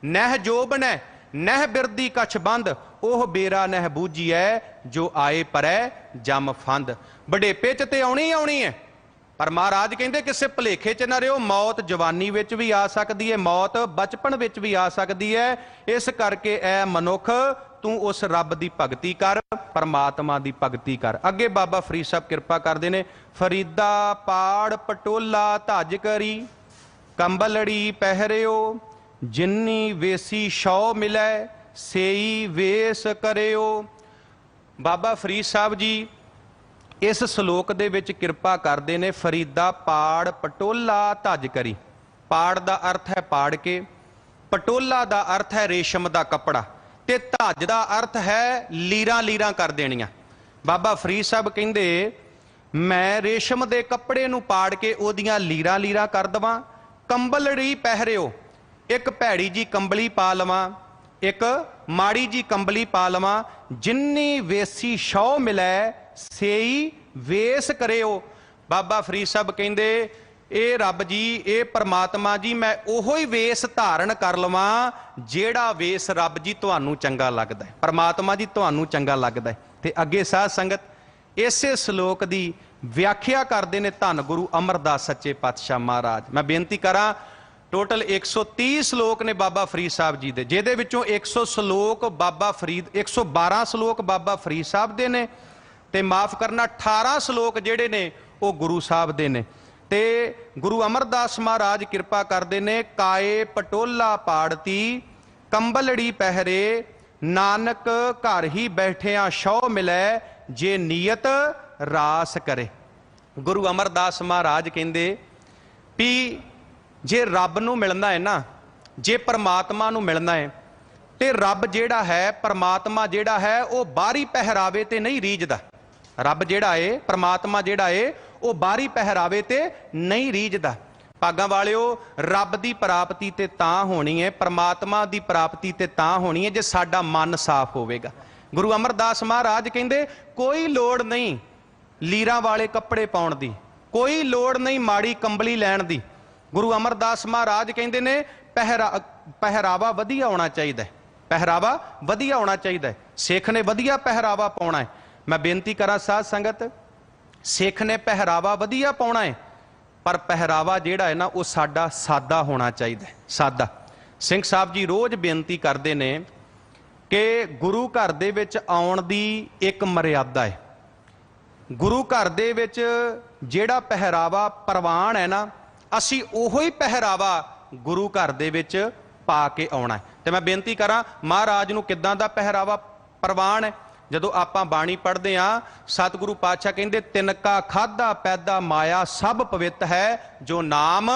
ਨਹਿ ਜੋਬਨੈ, ਨਹਿ ਬਿਰਦੀ ਕਛ ਬੰਦ, ਉਹ ਬੇਰਾ ਨਹਿ ਬੂਝੀਐ, ਜੋ ਆਏ ਪਰੈ ਜਮ ਫੰਦ। ਵਡੇਪੇ 'ਚ ਤੇ ਆਉਣੀ ਆਉਣੀ ਹੈ, ਪਰ ਮਹਾਰਾਜ ਕਹਿੰਦੇ ਕਿਸੇ ਭੁਲੇਖੇ 'ਚ ਨਾ ਰਿਓ, ਮੌਤ ਜਵਾਨੀ ਵਿੱਚ ਵੀ ਆ ਸਕਦੀ ਹੈ, ਮੌਤ ਬਚਪਨ ਵਿੱਚ ਵੀ ਆ ਸਕਦੀ ਹੈ। ਇਸ ਕਰਕੇ ਐ ਮਨੁੱਖ ਤੂੰ ਉਸ ਰੱਬ ਦੀ ਭਗਤੀ ਕਰ, ਪਰਮਾਤਮਾ ਦੀ ਭਗਤੀ ਕਰ। ਅੱਗੇ ਬਾਬਾ ਫਰੀਦ ਸਾਹਿਬ ਕਿਰਪਾ ਕਰਦੇ ਨੇ, ਫਰੀਦਾ ਪਾੜ ਪਟੋਲਾ ਧੱਜ ਕਰੀ, ਕੰਬਲੜੀ ਪਹਿਰਿਓ, ਜਿੰਨੀ ਵੇਸੀ ਸ਼ੌ ਮਿਲੈ, ਸੇਈ ਵੇਸ ਕਰਿਓ। ਬਾਬਾ ਫਰੀਦ ਸਾਹਿਬ ਜੀ ਇਸ ਸ਼ਲੋਕ ਦੇ ਵਿੱਚ ਕਿਰਪਾ ਕਰਦੇ ਨੇ, ਫਰੀਦਾ ਪਾੜ ਪਟੋਲਾ ਧੱਜ ਕਰੀ। ਪਾੜ ਦਾ ਅਰਥ ਹੈ ਪਾੜ ਕੇ, ਪਟੋਲਾ ਦਾ ਅਰਥ ਹੈ ਰੇਸ਼ਮ ਦਾ ਕੱਪੜਾ, ਤੇ ਧੱਜ ਦਾ ਅਰਥ ਹੈ ਲੀਰਾਂ ਲੀਰਾਂ ਕਰ ਦੇਣੀਆਂ। ਬਾਬਾ ਫਰੀਦ ਸਾਹਿਬ ਕਹਿੰਦੇ, ਮੈਂ ਰੇਸ਼ਮ ਦੇ ਕੱਪੜੇ ਨੂੰ ਪਾੜ ਕੇ ਉਹਦੀਆਂ ਲੀਰਾਂ ਲੀਰਾਂ ਕਰ ਦਵਾਂ, ਕੰਬਲੜੀ ਪਹਿਰਿਓ, ਇੱਕ ਭੈੜੀ ਜੀ ਕੰਬਲੀ ਪਾ ਲਵਾਂ, ਇੱਕ ਮਾੜੀ ਜੀ ਕੰਬਲੀ ਪਾ ਲਵਾਂ, ਜਿੰਨੀ ਵੇਸੀ ਸ਼ੌ ਮਿਲੈ, ਸੇਈ ਵੇਸ ਕਰਿਓ। ਬਾਬਾ ਫਰੀਦ ਸਾਹਿਬ ਕਹਿੰਦੇ, ਇਹ ਰੱਬ ਜੀ, ਇਹ ਪਰਮਾਤਮਾ ਜੀ, ਮੈਂ ਉਹੋ ਹੀ ਵੇਸ ਧਾਰਨ ਕਰ ਲਵਾਂ ਜਿਹੜਾ ਵੇਸ ਰੱਬ ਜੀ ਤੁਹਾਨੂੰ ਚੰਗਾ ਲੱਗਦਾ ਹੈ, ਪਰਮਾਤਮਾ ਜੀ ਤੁਹਾਨੂੰ ਚੰਗਾ ਲੱਗਦਾ ਹੈ। ਤੇ ਅੱਗੇ ਸਾਧ ਸੰਗਤ ਇਸੇ ਸ਼ਲੋਕ ਦੀ ਵਿਆਖਿਆ ਕਰਦੇ ਨੇ ਧੰਨ ਗੁਰੂ ਅਮਰਦਾਸ ਸੱਚੇ ਪਾਤਸ਼ਾਹ ਮਹਾਰਾਜ। ਮੈਂ ਬੇਨਤੀ ਕਰਾਂ, ਟੋਟਲ 130 ਸ਼ਲੋਕ ਨੇ ਬਾਬਾ ਫਰੀਦ ਸਾਹਿਬ ਜੀ ਦੇ, ਜਿਹਦੇ ਵਿੱਚੋਂ 112 ਸ਼ਲੋਕ ਬਾਬਾ ਫਰੀਦ ਸਾਹਿਬ ਦੇ ਨੇ, ਤੇ ਮਾਫ ਕਰਨਾ 18 ਸ਼ਲੋਕ ਜਿਹੜੇ ਨੇ ਉਹ ਗੁਰੂ ਸਾਹਿਬ ਦੇ ਨੇ। ਤੇ ਗੁਰੂ ਅਮਰਦਾਸ ਮਹਾਰਾਜ ਕਿਰਪਾ ਕਰਦੇ ਨੇ, ਕਾਏ ਪਟੋਲਾ ਪਾੜਤੀ ਕੰਬਲੜੀ ਪਹਿਰੇ, ਨਾਨਕ ਘਰ ਹੀ ਬੈਠਿਆਂ ਸ਼ੌ ਮਿਲੈ, ਜੇ ਨੀਅਤ ਰਾਸ ਕਰੇ। ਗੁਰੂ ਅਮਰਦਾਸ ਮਹਾਰਾਜ ਕਹਿੰਦੇ ਵੀ ਜੇ ਰੱਬ ਨੂੰ ਮਿਲਣਾ ਹੈ ਨਾ, ਜੇ ਪਰਮਾਤਮਾ ਨੂੰ ਮਿਲਣਾ ਹੈ, ਤੇ ਰੱਬ ਜਿਹੜਾ ਹੈ, ਪਰਮਾਤਮਾ ਜਿਹੜਾ ਹੈ, ਉਹ ਬਾਹਰੀ ਪਹਿਰਾਵੇ ਤੇ ਨਹੀਂ ਰੀਝਦਾ। ਰੱਬ ਜਿਹੜਾ ਏ, ਪਰਮਾਤਮਾ ਜਿਹੜਾ ਏ, ਉਹ ਬਾਹਰੀ ਪਹਿਰਾਵੇ ਤੇ ਨਹੀਂ ਰੀਝਦਾ। ਭਾਗਾਂ ਵਾਲਿਓ, ਰੱਬ ਦੀ ਪ੍ਰਾਪਤੀ ਤੇ ਤਾਂ ਹੋਣੀ ਹੈ, ਪਰਮਾਤਮਾ ਦੀ ਪ੍ਰਾਪਤੀ ਤੇ ਤਾਂ ਹੋਣੀ ਹੈ ਜੇ ਸਾਡਾ ਮਨ ਸਾਫ਼ ਹੋਵੇਗਾ। ਗੁਰੂ ਅਮਰਦਾਸ ਮਹਾਰਾਜ ਕਹਿੰਦੇ ਕੋਈ ਲੋੜ ਨਹੀਂ ਲੀਰਾਂ ਵਾਲੇ ਕੱਪੜੇ ਪਾਉਣ ਦੀ, ਕੋਈ ਲੋੜ ਨਹੀਂ ਮਾੜੀ ਕੰਬਲੀ ਲੈਣ ਦੀ। ਗੁਰੂ ਅਮਰਦਾਸ ਮਹਾਰਾਜ ਕਹਿੰਦੇ ਨੇ ਪਹਿਰਾਵਾ ਵਧੀਆ ਹੋਣਾ ਚਾਹੀਦਾ, ਪਹਿਰਾਵਾ ਵਧੀਆ ਹੋਣਾ ਚਾਹੀਦਾ। ਸਿੱਖ ਨੇ ਵਧੀਆ ਪਹਿਰਾਵਾ ਪਾਉਣਾ ਹੈ। ਮੈਂ ਬੇਨਤੀ ਕਰਾਂ ਸਾਧ ਸੰਗਤ, ਸਿੱਖ ਨੇ ਪਹਿਰਾਵਾ ਵਧੀਆ ਪਾਉਣਾ ਹੈ, ਪਰ ਪਹਿਰਾਵਾ ਜਿਹੜਾ ਹੈ ਨਾ ਉਹ ਸਾਡਾ ਸਾਦਾ ਹੋਣਾ ਚਾਹੀਦਾ, ਸਾਦਾ। ਸਿੰਘ ਸਾਹਿਬ ਜੀ ਰੋਜ਼ ਬੇਨਤੀ ਕਰਦੇ ਨੇ ਕਿ ਗੁਰੂ ਘਰ ਦੇ ਵਿੱਚ ਆਉਣ ਦੀ ਇੱਕ ਮਰਿਆਦਾ ਹੈ। ਗੁਰੂ ਘਰ ਦੇ ਵਿੱਚ ਜਿਹੜਾ ਪਹਿਰਾਵਾ ਪ੍ਰਵਾਨ ਹੈ ਨਾ, ਅਸੀਂ ਉਹੋ ਹੀ ਪਹਿਰਾਵਾ ਗੁਰੂ ਘਰ ਦੇ ਵਿੱਚ ਪਾ ਕੇ ਆਉਣਾ ਹੈ। ਤੇ ਮੈਂ ਬੇਨਤੀ ਕਰਾਂ, ਮਹਾਰਾਜ ਨੂੰ ਕਿੱਦਾਂ ਦਾ ਪਹਿਰਾਵਾ ਪ੍ਰਵਾਨ ਹੈ? ਜਦੋਂ ਆਪਾਂ ਬਾਣੀ ਪੜ੍ਹਦੇ ਹਾਂ, ਸਤਿਗੁਰੂ ਪਾਤਸ਼ਾਹ ਕਹਿੰਦੇ ਤਿਨਕਾ ਖਾਧਾ ਪੈਦਾ ਮਾਇਆ ਸਭ ਪਵਿੱਤ ਹੈ, ਜੋ ਨਾਮ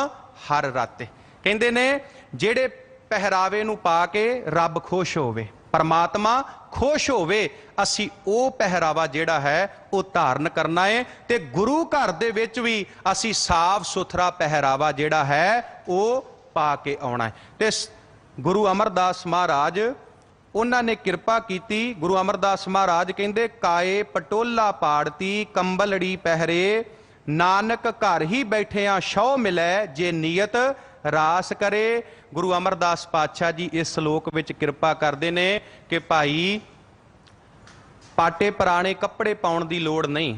ਹਰ ਰਾਤੇ। ਕਹਿੰਦੇ ਨੇ ਜਿਹੜੇ ਪਹਿਰਾਵੇ ਨੂੰ ਪਾ ਕੇ ਰੱਬ ਖੁਸ਼ ਹੋਵੇ, ਪਰਮਾਤਮਾ ਖੁਸ਼ ਹੋਵੇ, ਅਸੀਂ ਉਹ ਪਹਿਰਾਵਾ ਜਿਹੜਾ ਹੈ ਉਹ ਧਾਰਨ ਕਰਨਾ ਹੈ। ਤੇ ਗੁਰੂ ਘਰ ਦੇ ਵਿੱਚ ਵੀ ਅਸੀਂ ਸਾਫ਼ ਸੁਥਰਾ ਪਹਿਰਾਵਾ ਜਿਹੜਾ ਹੈ ਉਹ ਪਾ ਕੇ ਆਉਣਾ ਹੈ। ਤੇ ਗੁਰੂ ਅਮਰਦਾਸ ਮਹਾਰਾਜ, ਉਹਨਾਂ ਨੇ ਕਿਰਪਾ ਕੀਤੀ। ਗੁਰੂ ਅਮਰਦਾਸ ਮਹਾਰਾਜ ਕਹਿੰਦੇ ਕਾਏ ਪਟੋਲਾ ਪਾੜਤੀ ਕੰਬਲੜੀ ਪਹਿਰੇ, ਨਾਨਕ ਘਰ ਹੀ ਬੈਠਿਆਂ ਸ਼ੌ ਮਿਲੈ, ਜੇ ਨੀਅਤ ਰਾਸ ਕਰੇ। ਗੁਰੂ ਅਮਰਦਾਸ ਪਾਤਸ਼ਾਹ ਜੀ ਇਸ ਸ਼ਲੋਕ ਵਿੱਚ ਕਿਰਪਾ ਕਰਦੇ ਨੇ ਕਿ ਭਾਈ ਪਾਟੇ ਪੁਰਾਣੇ ਕੱਪੜੇ ਪਾਉਣ ਦੀ ਲੋੜ ਨਹੀਂ,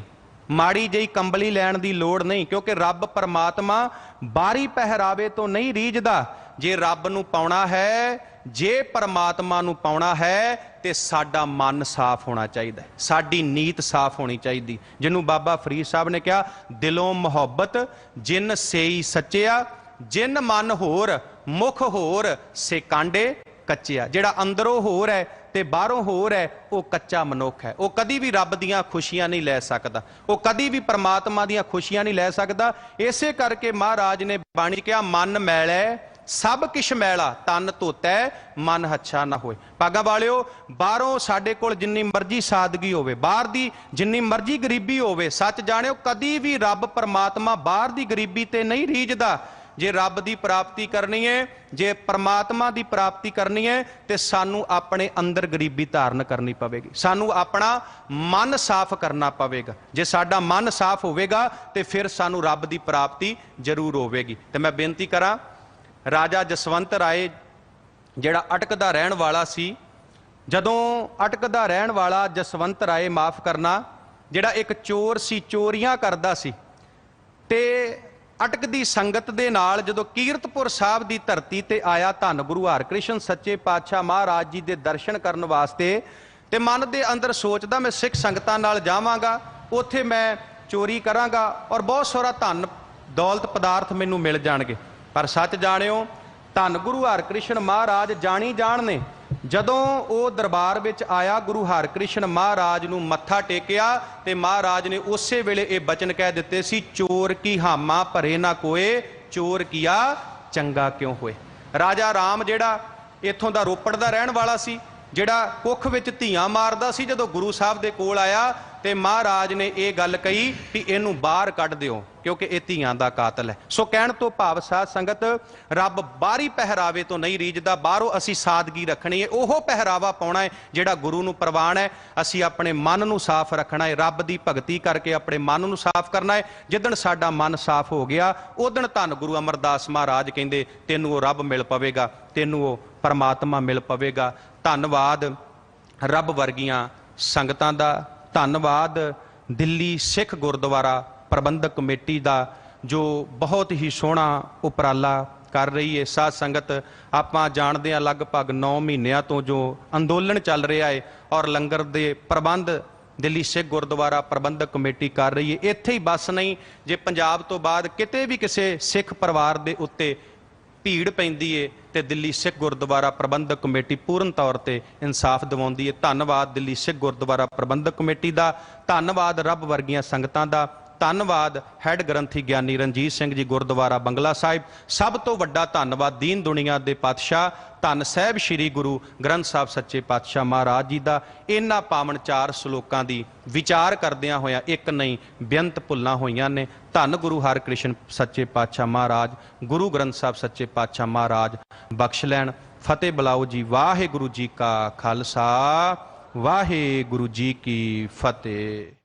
ਮਾੜੀ ਜਿਹੀ ਕੰਬਲੀ ਲੈਣ ਦੀ ਲੋੜ ਨਹੀਂ, ਕਿਉਂਕਿ ਰੱਬ ਪਰਮਾਤਮਾ ਬਾਹਰੀ ਪਹਿਰਾਵੇ ਤੋਂ ਨਹੀਂ ਰੀਝਦਾ। ਜੇ ਰੱਬ ਨੂੰ ਪਾਉਣਾ ਹੈ, ਜੇ ਪਰਮਾਤਮਾ ਨੂੰ ਪਾਉਣਾ ਹੈ, ਤੇ ਸਾਡਾ ਮਨ ਸਾਫ਼ ਹੋਣਾ ਚਾਹੀਦਾ, ਸਾਡੀ ਨੀਤ ਸਾਫ਼ ਹੋਣੀ ਚਾਹੀਦੀ। ਜਿਹਨੂੰ ਬਾਬਾ ਫਰੀਦ ਸਾਹਿਬ ਨੇ ਕਿਹਾ, ਦਿਲੋਂ ਮੁਹੱਬਤ ਜਿਨ ਸੇਈ ਸੱਚਿਆ, ਜਿਨ ਮਨ ਹੋਰ ਮੁਖ ਹੋਰ ਸੇ ਕਾਂਡੇ ਕੱਚਿਆ। ਜਿਹੜਾ ਅੰਦਰੋਂ ਹੋਰ ਹੈ ਤੇ ਬਾਹਰੋਂ ਹੋਰ ਹੈ, ਉਹ ਕੱਚਾ ਮਨੁੱਖ ਹੈ। ਉਹ ਕਦੀ ਵੀ ਰੱਬ ਦੀਆਂ ਖੁਸ਼ੀਆਂ ਨਹੀਂ ਲੈ ਸਕਦਾ, ਉਹ ਕਦੀ ਵੀ ਪਰਮਾਤਮਾ ਦੀਆਂ ਖੁਸ਼ੀਆਂ ਨਹੀਂ ਲੈ ਸਕਦਾ। ਇਸੇ ਕਰਕੇ ਮਹਾਰਾਜ ਨੇ ਬਾਣੀ 'ਚ ਕਿਹਾ, ਮਨ ਮੈਲੈ ਸਭ ਕਿਛ ਮੈਲਾ, ਤਨ ਧੋਤੈ ਮਨ ਹੱਛਾ ਨਾ ਹੋਏ। ਭਾਗਾਂ ਵਾਲਿਓ, ਬਾਹਰੋਂ ਸਾਡੇ ਕੋਲ ਜਿੰਨੀ ਮਰਜ਼ੀ ਸਾਦਗੀ ਹੋਵੇ, ਬਾਹਰ ਦੀ ਜਿੰਨੀ ਮਰਜ਼ੀ ਗਰੀਬੀ ਹੋਵੇ, ਸੱਚ ਜਾਣਿਓ ਕਦੀ ਵੀ ਰੱਬ ਪਰਮਾਤਮਾ ਬਾਹਰ ਦੀ ਗਰੀਬੀ ਤੇ ਨਹੀਂ ਰੀਝਦਾ। ਜੇ ਰੱਬ ਦੀ ਪ੍ਰਾਪਤੀ ਕਰਨੀ ਹੈ, ਜੇ ਪਰਮਾਤਮਾ ਦੀ ਪ੍ਰਾਪਤੀ ਕਰਨੀ ਹੈ, ਤੇ ਸਾਨੂੰ ਆਪਣੇ ਅੰਦਰ ਗਰੀਬੀ ਧਾਰਨ ਕਰਨੀ ਪਵੇਗੀ, ਸਾਨੂੰ ਆਪਣਾ ਮਨ ਸਾਫ਼ ਕਰਨਾ ਪਵੇਗਾ। ਜੇ ਸਾਡਾ ਮਨ ਸਾਫ਼ ਹੋਵੇਗਾ ਤੇ ਫਿਰ ਸਾਨੂੰ ਰੱਬ ਦੀ ਪ੍ਰਾਪਤੀ ਜ਼ਰੂਰ ਹੋਵੇਗੀ। ਤੇ ਮੈਂ ਬੇਨਤੀ ਕਰਾਂ, ਰਾਜਾ ਜਸਵੰਤ ਰਾਏ ਜਿਹੜਾ ਅਟਕਦਾ ਰਹਿਣ ਵਾਲਾ ਸੀ, ਜਦੋਂ ਅਟਕਦਾ ਰਹਿਣ ਵਾਲਾ ਜਸਵੰਤ ਰਾਏ, ਮਾਫ ਕਰਨਾ, ਜਿਹੜਾ ਇੱਕ ਚੋਰ ਸੀ, ਚੋਰੀਆਂ ਕਰਦਾ ਸੀ, ਤੇ ਅਟਕਦੀ ਸੰਗਤ ਦੇ ਨਾਲ ਜਦੋਂ ਕੀਰਤਪੁਰ ਸਾਹਿਬ ਦੀ ਧਰਤੀ ਤੇ ਆਇਆ, ਧੰਨ ਗੁਰੂ ਹਰਕ੍ਰਿਸ਼ਨ ਸੱਚੇ ਪਾਤਸ਼ਾਹ ਮਹਾਰਾਜ ਜੀ ਦੇ ਦਰਸ਼ਨ ਕਰਨ ਵਾਸਤੇ, ਤੇ ਮਨ ਦੇ ਅੰਦਰ ਸੋਚਦਾ ਮੈਂ ਸਿੱਖ ਸੰਗਤਾਂ ਨਾਲ ਜਾਵਾਂਗਾ, ਉੱਥੇ ਮੈਂ ਚੋਰੀ ਕਰਾਂਗਾ ਔਰ ਬਹੁਤ ਸਾਰਾ ਧਨ ਦੌਲਤ ਪਦਾਰਥ ਮੈਨੂੰ ਮਿਲ ਜਾਣਗੇ। ਪਰ ਸੱਚ ਜਾਣਿਓ, ਧੰਨ ਗੁਰੂ ਹਰਕ੍ਰਿਸ਼ਨ ਮਹਾਰਾਜ ਜਾਣੀ ਜਾਣ ਨੇ, ਜਦੋਂ ਉਹ ਦਰਬਾਰ ਵਿੱਚ ਆਇਆ, ਗੁਰੂ ਹਰਕ੍ਰਿਸ਼ਨ ਮਹਾਰਾਜ ਨੂੰ ਮੱਥਾ ਟੇਕਿਆ, ਤੇ ਮਹਾਰਾਜ ਨੇ ਉਸੇ ਵੇਲੇ ਇਹ ਬਚਨ ਕਹਿ ਦਿੱਤੇ ਸੀ, ਚੋਰ ਕੀ ਹਾਮਾ ਭਰੇ ਨਾ ਕੋਏ, ਚੋਰ ਕੀਆ ਚੰਗਾ ਕਿਉਂ ਹੋਏ। ਰਾਜਾ ਰਾਮ ਜਿਹੜਾ ਇੱਥੋਂ ਦਾ ਰੋਪੜ ਦਾ ਰਹਿਣ ਵਾਲਾ ਸੀ, ਜਿਹੜਾ ਕੁੱਖ ਵਿੱਚ ਧੀਆਂ ਮਾਰਦਾ ਸੀ, ਜਦੋਂ ਗੁਰੂ ਸਾਹਿਬ ਦੇ ਕੋਲ ਆਇਆ ਤੇ ਮਹਾਰਾਜ ਨੇ ਇਹ ਗੱਲ ਕਹੀ ਵੀ ਇਹਨੂੰ ਬਾਹਰ ਕੱਢ ਦਿਓ, ਕਿਉਂਕਿ ਇਹ ਧੀਆਂ ਦਾ ਕਾਤਲ ਹੈ। ਸੋ ਕਹਿਣ ਤੋਂ ਭਾਵ ਸਾਧ ਸੰਗਤ, ਰੱਬ ਬਾਹਰੀ ਪਹਿਰਾਵੇ ਤੋਂ ਨਹੀਂ ਰੀਝਦਾ, ਬਾਹਰੋਂ ਅਸੀਂ ਸਾਦਗੀ ਰੱਖਣੀ ਹੈ, ਉਹ ਪਹਿਰਾਵਾ ਪਾਉਣਾ ਹੈ ਜਿਹੜਾ ਗੁਰੂ ਨੂੰ ਪ੍ਰਵਾਨ ਹੈ। ਅਸੀਂ ਆਪਣੇ ਮਨ ਨੂੰ ਸਾਫ਼ ਰੱਖਣਾ ਹੈ, ਰੱਬ ਦੀ ਭਗਤੀ ਕਰਕੇ ਆਪਣੇ ਮਨ ਨੂੰ ਸਾਫ਼ ਕਰਨਾ ਹੈ। ਜਿੱਦਣ ਸਾਡਾ ਮਨ ਸਾਫ਼ ਹੋ ਗਿਆ, ਉਦਣ ਧੰਨ ਗੁਰੂ ਅਮਰਦਾਸ ਮਹਾਰਾਜ ਕਹਿੰਦੇ ਤੈਨੂੰ ਉਹ ਰੱਬ ਮਿਲ ਪਵੇਗਾ, ਤੈਨੂੰ ਉਹ ਪਰਮਾਤਮਾ ਮਿਲ ਪਵੇਗਾ। ਧੰਨਵਾਦ ਰੱਬ ਵਰਗੀਆਂ ਸੰਗਤਾਂ ਦਾ, ਧੰਨਵਾਦ ਦਿੱਲੀ ਸਿੱਖ ਗੁਰਦੁਆਰਾ ਪ੍ਰਬੰਧਕ ਕਮੇਟੀ ਦਾ ਜੋ ਬਹੁਤ ਹੀ ਸੋਹਣਾ ਉਪਰਾਲਾ ਕਰ ਰਹੀ ਹੈ। ਸਾਧ ਸੰਗਤ ਆਪਾਂ ਜਾਣਦੇ ਹਾਂ ਲਗਭਗ 9 ਮਹੀਨਿਆਂ ਤੋਂ ਜੋ ਅੰਦੋਲਨ ਚੱਲ ਰਿਹਾ ਹੈ ਔਰ ਲੰਗਰ ਦੇ ਪ੍ਰਬੰਧ ਦਿੱਲੀ ਸਿੱਖ ਗੁਰਦੁਆਰਾ ਪ੍ਰਬੰਧਕ ਕਮੇਟੀ ਕਰ ਰਹੀ ਹੈ। ਇੱਥੇ ਹੀ ਬਸ ਨਹੀਂ, ਜੇ ਪੰਜਾਬ ਤੋਂ ਬਾਅਦ ਕਿਤੇ ਵੀ ਕਿਸੇ ਸਿੱਖ ਪਰਿਵਾਰ ਦੇ ਉੱਤੇ ਭੀੜ ਪੈਂਦੀ ਏ ਤੇ ਦਿੱਲੀ ਸਿੱਖ ਗੁਰਦੁਆਰਾ ਪ੍ਰਬੰਧਕ ਕਮੇਟੀ ਪੂਰਨ ਤੌਰ ਤੇ ਇਨਸਾਫ ਦਿਵਾਉਂਦੀ ਏ। ਧੰਨਵਾਦ ਦਿੱਲੀ ਸਿੱਖ ਗੁਰਦੁਆਰਾ ਪ੍ਰਬੰਧਕ ਕਮੇਟੀ ਦਾ, ਧੰਨਵਾਦ ਰੱਬ ਵਰਗੀਆਂ ਸੰਗਤਾਂ ਦਾ, ਧੰਨਵਾਦ ਹੈੱਡ ਗ੍ਰੰਥੀ ਗਿਆਨੀ ਰਣਜੀਤ ਸਿੰਘ ਜੀ ਗੁਰਦੁਆਰਾ ਬੰਗਲਾ ਸਾਹਿਬ। ਸਭ ਤੋਂ ਵੱਡਾ ਧੰਨਵਾਦ ਦੀਨ ਦੁਨੀਆ ਦੇ ਪਾਤਸ਼ਾਹ ਧੰਨ ਸਾਹਿਬ ਸ੍ਰੀ ਗੁਰੂ ਗ੍ਰੰਥ ਸਾਹਿਬ ਸੱਚੇ ਪਾਤਸ਼ਾਹ ਮਹਾਰਾਜ ਜੀ ਦਾ। ਇਹਨਾਂ ਪਾਵਨ 4 ਸ਼ਲੋਕਾਂ ਦੀ ਵਿਚਾਰ ਕਰਦਿਆਂ ਹੋਇਆਂ ਇੱਕ ਨਹੀਂ ਬੇਅੰਤ ਭੁੱਲਾਂ ਹੋਈਆਂ ਨੇ। ਧੰਨ ਗੁਰੂ ਹਰਕ੍ਰਿਸ਼ਨ ਸੱਚੇ ਪਾਤਸ਼ਾਹ ਮਹਾਰਾਜ, ਗੁਰੂ ਗ੍ਰੰਥ ਸਾਹਿਬ ਸੱਚੇ ਪਾਤਸ਼ਾਹ ਮਹਾਰਾਜ ਬਖਸ਼ ਲੈਣ। ਫਤਿਹ ਬੁਲਾਓ ਜੀ। ਵਾਹਿਗੁਰੂ ਜੀ ਕਾ ਖਾਲਸਾ, ਵਾਹਿਗੁਰੂ ਜੀ ਕੀ ਫਤਿਹ।